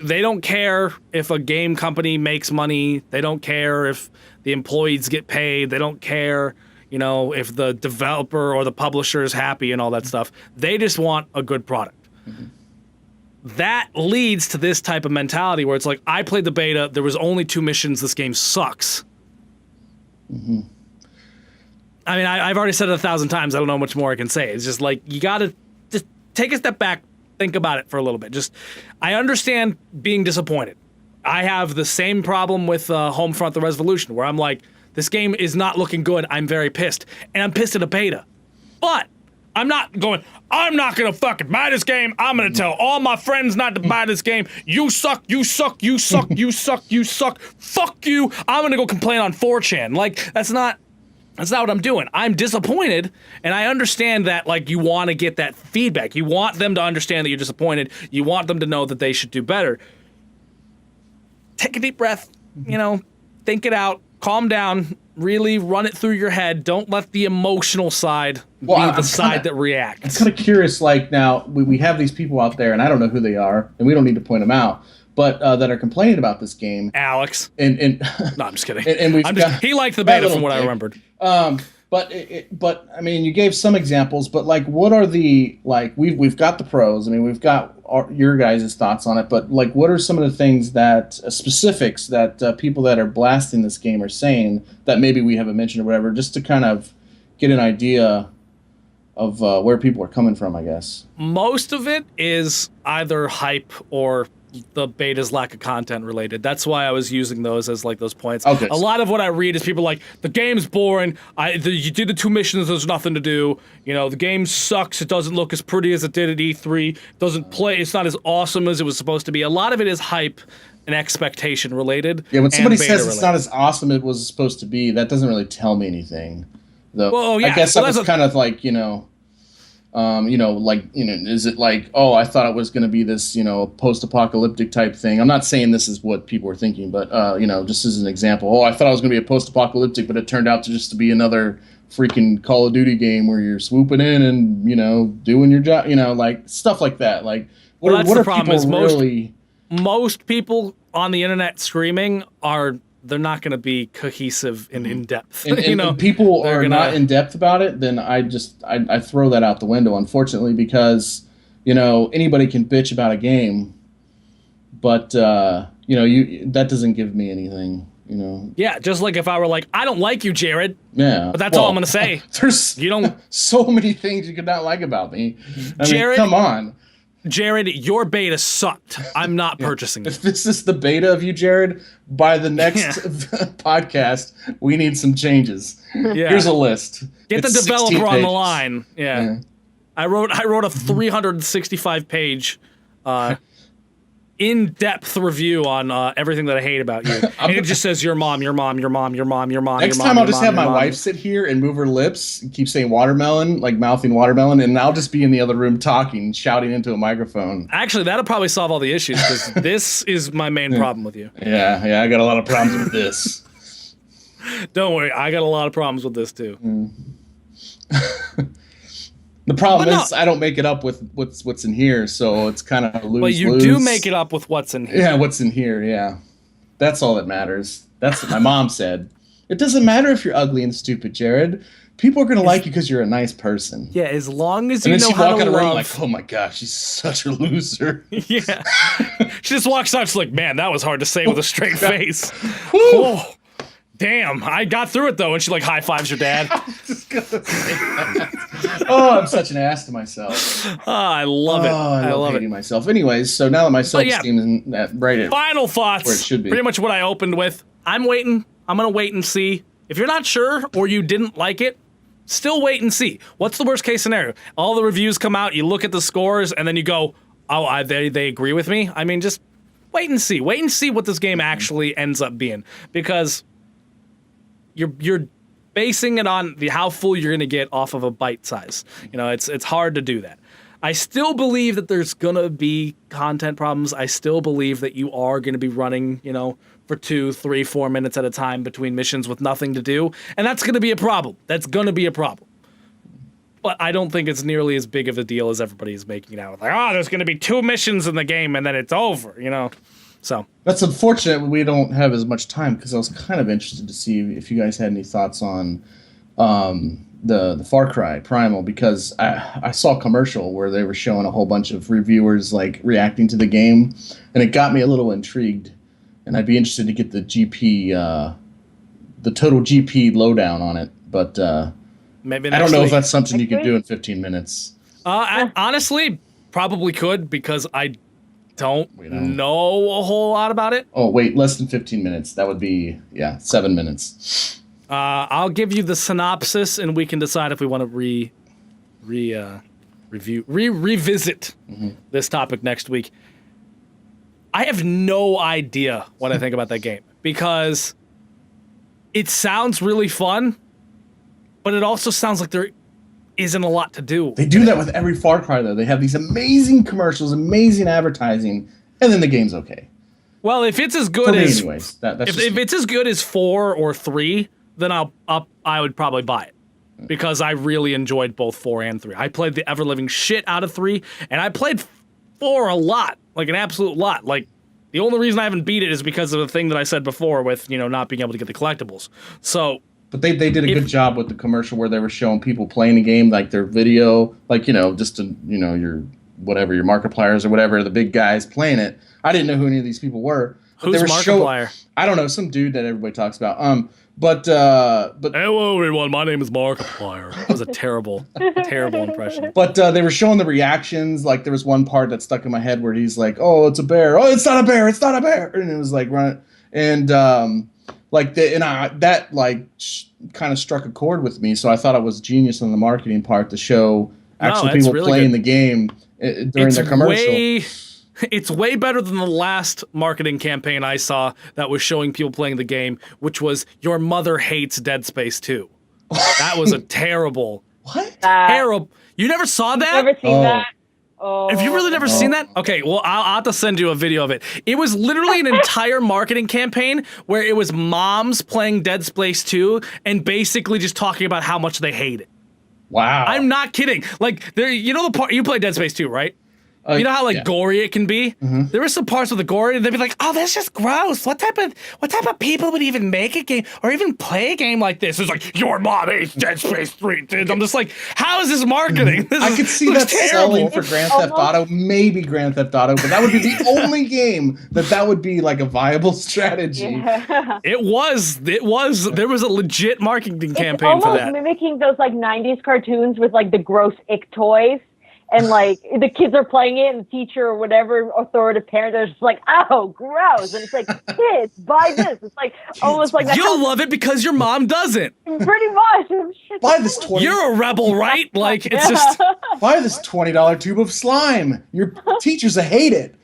They don't care if a game company makes money. They don't care if the employees get paid. They don't care, you know, if the developer or the publisher is happy and all that stuff. They just want a good product. That leads to this type of mentality where it's like, I played the beta, there was only 2 missions, this game sucks. I mean, I've already said it 1,000 times, I don't know much more I can say. It's just like, you gotta just take a step back, think about it for a little bit. I understand being disappointed. I have the same problem with Homefront: The Revolution, where I'm like, this game is not looking good, I'm very pissed. And I'm pissed at a beta. But I'm not going to fucking buy this game. I'm going to tell all my friends not to buy this game. You suck, you suck, you suck, you suck, you suck. Fuck you. I'm going to go complain on 4chan. Like, that's not That's not what I'm doing. I'm disappointed, and I understand that, like, you want to get that feedback. You want them to understand that you're disappointed. You want them to know that they should do better. Take a deep breath, think it out, calm down, really run it through your head. Don't let the emotional side be the side that reacts. I'm kind of curious, like, now, we have these people out there, and I don't know who they are, and we don't need to point them out, but that are complaining about this game. Alex. And no, I'm just kidding. He liked the beta from what I remembered. But I mean, you gave some examples, but like, what are the, like, we've got the pros. I mean, we've got your guys' thoughts on it, but like, what are some of the things that specifics that people that are blasting this game are saying that maybe we haven't mentioned or whatever, just to kind of get an idea of where people are coming from, I guess. Most of it is either hype or the beta's lack of content related. That's why I was using those as like those points. Okay. A lot of what I read is people like, the game's boring. You did the 2 missions. There's nothing to do. The game sucks. It doesn't look as pretty as it did at E3. Doesn't play. It's not as awesome as it was supposed to be. A lot of it is hype and expectation related. Yeah, when somebody says it's not as awesome as it was supposed to be, that doesn't really tell me anything. Though, well, yeah. I guess that was kind of like, is it like, oh, I thought it was going to be this, post-apocalyptic type thing. I'm not saying this is what people were thinking, but, just as an example, oh, I thought I was going to be a post-apocalyptic, but it turned out to be another freaking Call of Duty game where you're swooping in and, doing your job, like stuff like that. Like, what are people really... Most people on the internet streaming they're not going to be cohesive and in-depth. And people are not in-depth about it, then I throw that out the window, unfortunately, because, anybody can bitch about a game, but, that doesn't give me anything, Yeah, just like if I were like, I don't like you, Jared. Yeah. But that's all I'm going to say. There's so many things you could not like about me. Jared, come on. Jared, your beta sucked. I'm not purchasing it. If this is the beta of you, Jared, by the next podcast, we need some changes. Yeah. Here's a list. Get the developer on the line. Yeah. I wrote a 365-page in-depth review on everything that I hate about you. And it just says your mom, your mom, your mom, your mom, your mom. Next time I'll just have my wife sit here and move her lips and keep saying watermelon, like mouthing watermelon, and I'll just be in the other room talking, shouting into a microphone. Actually, that'll probably solve all the issues, because this is my main problem with you. Yeah, I got a lot of problems with this. Don't worry, I got a lot of problems with this too. The problem is I don't make it up with what's in here, so it's kind of lose-lose. But you do make it up with what's in here. Yeah, what's in here, yeah. That's all that matters. That's what my mom said. It doesn't matter if you're ugly and stupid, Jared. People are going to like you because you're a nice person. Yeah, as long as you know how to love. And then she walk out of the room like, oh my gosh, she's such a loser. Yeah. She just walks out, she's like, man, that was hard to say with a straight face. Oh. Damn, I got through it though, and she like high fives your dad. I was just gonna say that. Oh, I'm such an ass to myself. Oh, I love it. I love hating myself. Anyways, so now that my self-esteem is at final thoughts. Where it should be. Pretty much what I opened with. I'm waiting. I'm gonna wait and see. If you're not sure or you didn't like it, still wait and see. What's the worst case scenario? All the reviews come out, you look at the scores, and then you go, oh, they agree with me. I mean, just wait and see. Wait and see what this game actually ends up being, because you're basing it on how full you're going to get off of a bite size. It's hard to do that. I still believe that there's going to be content problems. I still believe that you are going to be running, for 2, 3, 4 minutes at a time between missions with nothing to do. And that's going to be a problem. That's going to be a problem. But I don't think it's nearly as big of a deal as everybody's making it out. Like, there's going to be 2 missions in the game and then it's over, So that's unfortunate. We don't have as much time, because I was kind of interested to see if you guys had any thoughts on the Far Cry Primal, because I saw a commercial where they were showing a whole bunch of reviewers like reacting to the game, and it got me a little intrigued. And I'd be interested to get the total GP lowdown on it. But maybe I don't know if that's something you could do in 15 minutes. I honestly probably could, because I don't know a whole lot about it. Oh, wait, less than 15 minutes. That would be, 7 minutes. I'll give you the synopsis, and we can decide if we want to revisit this topic next week. I have no idea what I think about that game, because it sounds really fun, but it also sounds like there isn't a lot to do. They do that with every Far Cry, though. They have these amazing commercials, amazing advertising, and then the game's okay. Well, if it's as good For me, as anyways. That's if it's as good as 4 or 3, then I would probably buy it. Because I really enjoyed both 4 and 3. I played the ever-living shit out of 3, and I played 4 a lot, like an absolute lot. Like, the only reason I haven't beat it is because of the thing that I said before with, not being able to get the collectibles. So, but they did a good job with the commercial where they were showing people playing the game, like their video, like, just to, your whatever, your Markipliers or whatever, the big guys playing it. I didn't know who any of these people were. Who's Markiplier? I don't know, some dude that everybody talks about. But hello everyone, my name is Markiplier. That was a terrible impression. But they were showing the reactions. Like there was one part that stuck in my head where he's like, "Oh, it's a bear. Oh, it's not a bear. It's not a bear." And it was like running, and that kind of struck a chord with me. So I thought it was genius on the marketing part to show actually people really playing the game during the commercial. It's way better than the last marketing campaign I saw that was showing people playing the game, which was "Your mother hates Dead Space 2." That was a terrible, terrible. You never saw that? Never seen that. Oh. Have you really never seen that? Okay, well, I'll have to send you a video of it. It was literally an entire marketing campaign where it was moms playing Dead Space 2 and basically just talking about how much they hate it. Wow. I'm not kidding. Like, the part you play Dead Space 2, right? You know how gory it can be? Mm-hmm. There were some parts with the gory, and they'd be like, "Oh, that's just gross. What type of people would even make a game or even play a game like this?" It's like, "Your mom hates Dead Space 3." Dude, I'm just like, how is this marketing? I could see that selling for Grand Theft Auto, maybe Grand Theft Auto, but that would be the only game that would be like a viable strategy. Yeah. It was. There was a legit marketing campaign for that. Almost mimicking those like 90s cartoons with like the gross ick toys. And, like, the kids are playing it, and the teacher or whatever authoritative parent, they're just like, "Oh, gross." And it's like, "Kids, buy this." It's like, almost like that. You'll love it because your mom doesn't. Pretty much. Buy this 20. You're a rebel, right? Like, it's just. Buy this $20 tube of slime. Your teachers will hate it.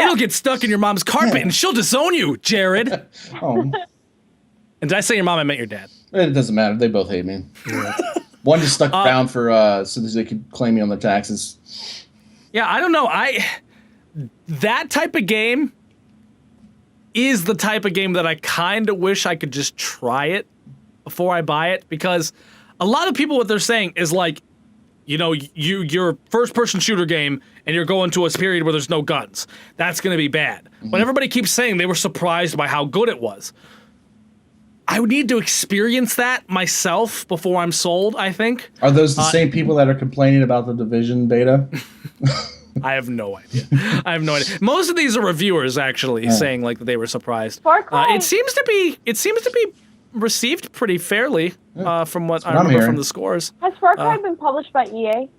It'll get stuck in your mom's carpet, and she'll disown you, Jared. Oh. And did I say your mom? I meant your dad. It doesn't matter. They both hate me. Yeah. One just stuck around for so that they could claim me on their taxes. Yeah, I don't know. That type of game is the type of game that I kind of wish I could just try it before I buy it, because a lot of people, what they're saying is like, your first-person shooter game and you're going to a period where there's no guns. That's going to be bad. Mm-hmm. But everybody keeps saying they were surprised by how good it was. I would need to experience that myself before I'm sold, I think. Are those the same people that are complaining about the Division beta? I have no idea. Most of these are reviewers actually saying like that they were surprised. It seems to be received pretty fairly from what I remember from the scores. Has Far Cry been published by EA?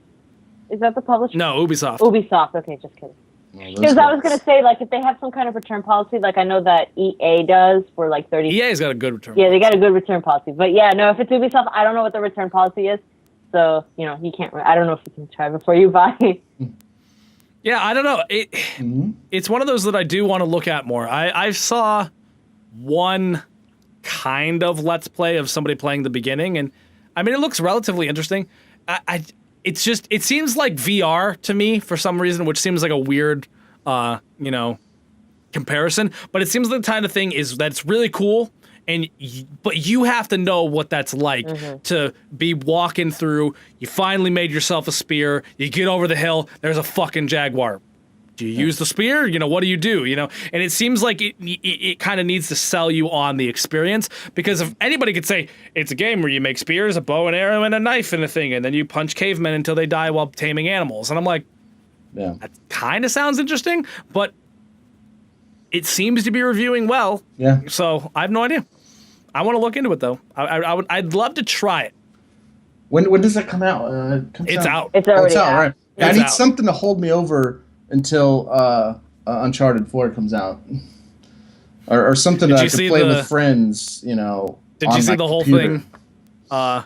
Is that the publisher? No, Ubisoft. Ubisoft. Okay, just kidding. Because I was going to say, like, if they have some kind of return policy, like I know that EA does for like 30... EA's got a good return policy. They got a good return policy. But yeah, no, if it's Ubisoft, I don't know what the return policy is. So, you can't... I don't know if you can try before you buy. Yeah, I don't know. It's one of those that I do want to look at more. I saw one kind of Let's Play of somebody playing the beginning, and I mean, it looks relatively interesting. It seems like VR to me for some reason, which seems like a weird, comparison. But it seems like the kind of thing is that it's really cool, but you have to know what that's like to be walking through. You finally made yourself a spear. You get over the hill. There's a fucking jaguar. Do you use the spear? What do you do? And it seems like it kind of needs to sell you on the experience, because if anybody could say it's a game where you make spears, a bow and arrow, and a knife and a thing, and then you punch cavemen until they die while taming animals. And I'm like, that kind of sounds interesting, but it seems to be reviewing well. Yeah. So I have no idea. I want to look into it though. I'd love to try it. When does that come out? It's out. It's already out. Right. I need out. something to hold me over until Uncharted 4 comes out, or something that I can play with friends. Did you see the whole thing about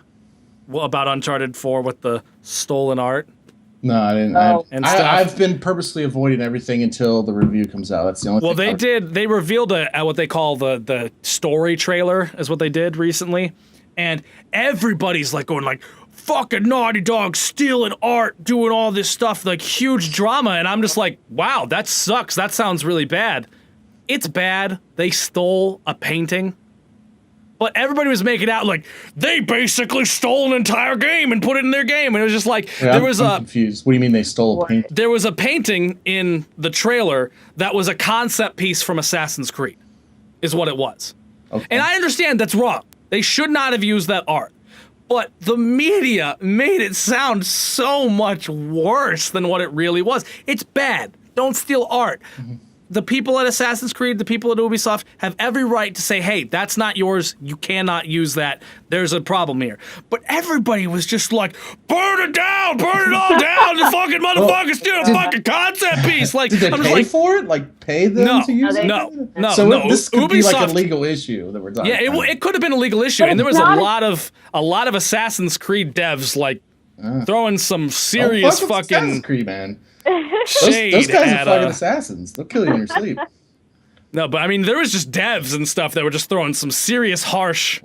Uncharted 4 with the stolen art? No, I didn't. I've been purposely avoiding everything until the review comes out. That's the only. Well, they revealed what they call the story trailer is what they did recently, and everybody's like going like, fucking Naughty Dog stealing art, doing all this stuff, like huge drama, and I'm just like, wow, that sucks. That sounds really bad. It's bad. They stole a painting. But everybody was making out like they basically stole an entire game and put it in their game, and it was just like I'm confused. What do you mean they stole a painting? There was a painting in the trailer that was a concept piece from Assassin's Creed, is what it was. Okay. And I understand that's wrong. They should not have used that art. But the media made it sound so much worse than what it really was. It's bad. Don't steal art. Mm-hmm. The people at Assassin's Creed, the people at Ubisoft have every right to say, hey, that's not yours. You cannot use that. There's a problem here. But everybody was just like, burn it down, burn it all down. The fucking motherfucker steal a fucking concept piece. Like, did they pay for it? Like, pay them to use it? No. So this could be like a legal issue that we're talking about. Yeah, it could have been a legal issue. And there was a lot of Assassin's Creed devs, like, throwing some serious fucking... Assassin's Creed, man. Those guys are fucking assassins. They'll kill you in your sleep. No, but I mean, there was just devs and stuff that were just throwing some serious harshness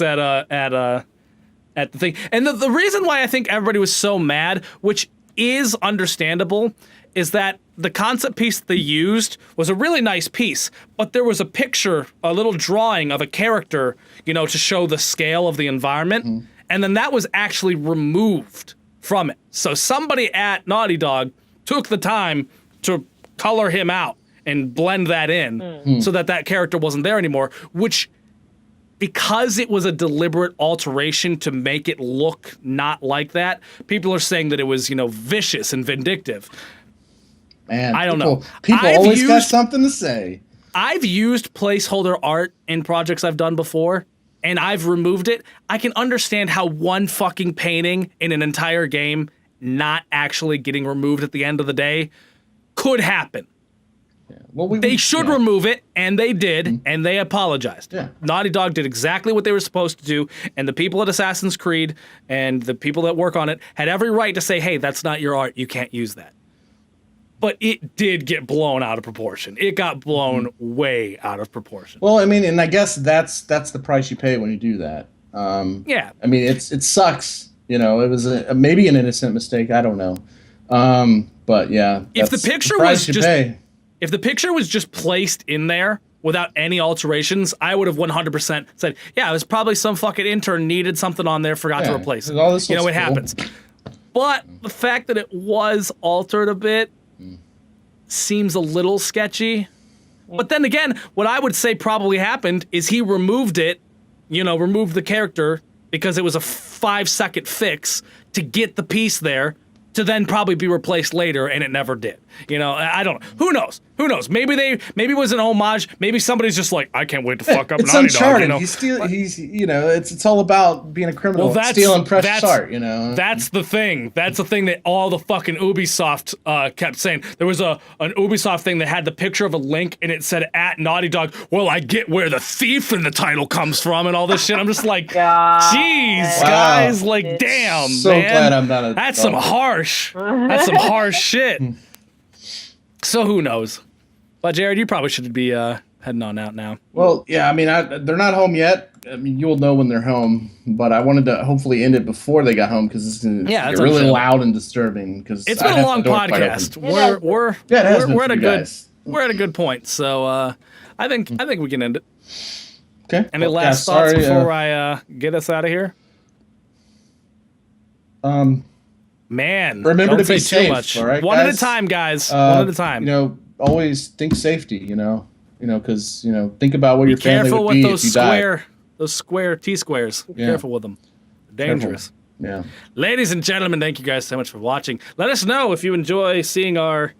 at the thing. And the reason why I think everybody was so mad, which is understandable, is that the concept piece they used was a really nice piece, but there was a picture, a little drawing of a character, to show the scale of the environment, and then that was actually removed from it. So somebody at Naughty Dog took the time to color him out and blend that in so that character wasn't there anymore, which, because it was a deliberate alteration to make it look not like that, people are saying that it was, vicious and vindictive. Man, I don't know. People always got something to say. I've used placeholder art in projects I've done before, and I've removed it. I can understand how one fucking painting in an entire game not actually getting removed at the end of the day could happen. Yeah. Well, they should remove it, and they did, and they apologized. Yeah. Naughty Dog did exactly what they were supposed to do, and the people at Assassin's Creed and the people that work on it had every right to say, hey, that's not your art, you can't use that. But it did get blown out of proportion. It got blown way out of proportion. Well, I mean, and I guess that's the price you pay when you do that. Yeah. I mean, it sucks. It was maybe an innocent mistake. I don't know. But yeah, if the picture was just placed in there without any alterations, I would have 100% said, yeah, it was probably some fucking intern needed something on there, forgot to replace it. It happens. But the fact that it was altered a bit seems a little sketchy. But then again, what I would say probably happened is he removed it, removed the character because it was a 5-second fix to get the piece there to then probably be replaced later, and it never did. I don't know. Who knows? Maybe it was an homage. Maybe somebody's just like, I can't wait to fuck up Naughty Dog. It's all about being a criminal, stealing precious art. That's the thing. That's the thing that all the fucking Ubisoft kept saying. There was an Ubisoft thing that had the picture of a link, and it said at Naughty Dog. Well, I get where the thief in the title comes from, and all this shit. I'm just like, jeez, guys, like, damn, so man. Glad I'm not That's some harsh shit. So who knows? But Jared, you probably should be heading on out now. Well, yeah, I mean, they're not home yet. I mean, you'll know when they're home. But I wanted to hopefully end it before they got home because it's really loud and disturbing. Because it's been a long podcast. We're at a good point. So I think we can end it. Okay. Any last thoughts before I get us out of here? Man, remember don't to be say safe. too much. All right, One at a time, guys. One at a time. Always think safety. Because think about what your family would be if you died. Those square T-squares. Be careful with them. They're dangerous. Careful. Yeah. Ladies and gentlemen, thank you guys so much for watching. Let us know if you enjoy seeing our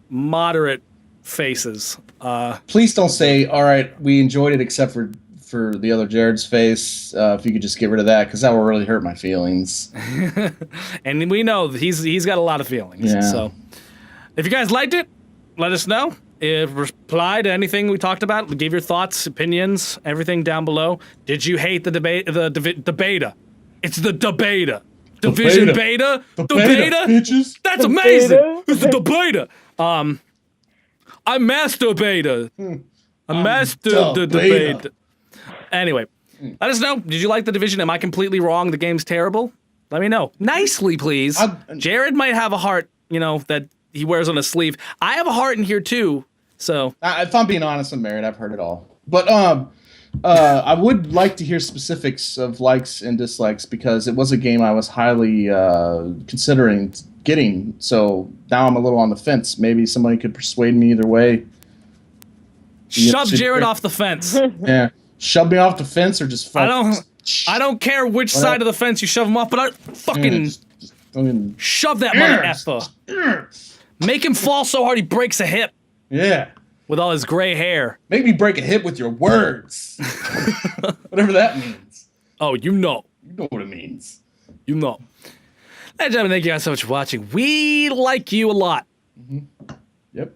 moderate faces. Please don't say, all right, we enjoyed it except for the other Jared's face. If you could just get rid of that, because that will really hurt my feelings. And we know that he's got a lot of feelings. Yeah. So if you guys liked it, let us know. Reply to anything we talked about. Give your thoughts, opinions, everything down below. Did you hate the debate? The beta. It's the debata. Division beta. The beta. Bitches. That's amazing. It's the beta. I'm masturbator. I'm master the debate. Anyway, let us know. Did you like The Division? Am I completely wrong? The game's terrible? Let me know. Nicely, please. Jared might have a heart, that he wears on his sleeve. I have a heart in here, too. So, if I'm being honest, I'm married. I've heard it all. But I would like to hear specifics of likes and dislikes because it was a game I was highly considering getting. So now I'm a little on the fence. Maybe somebody could persuade me either way. Shove Jared off the fence. Yeah. Shove me off the fence or just I don't care which side of the fence you shove him off, but I fucking shove that mother effer. Make him fall so hard he breaks a hip. Yeah. With all his gray hair. Make me break a hip with your words. Whatever that means. Oh, you know. You know what it means. You know. Ladies and gentlemen, thank you guys so much for watching. We like you a lot. Mm-hmm. Yep.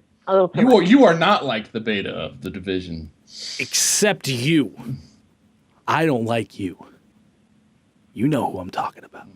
You are not like the beta of The Division. Except you. I don't like you. You know who I'm talking about.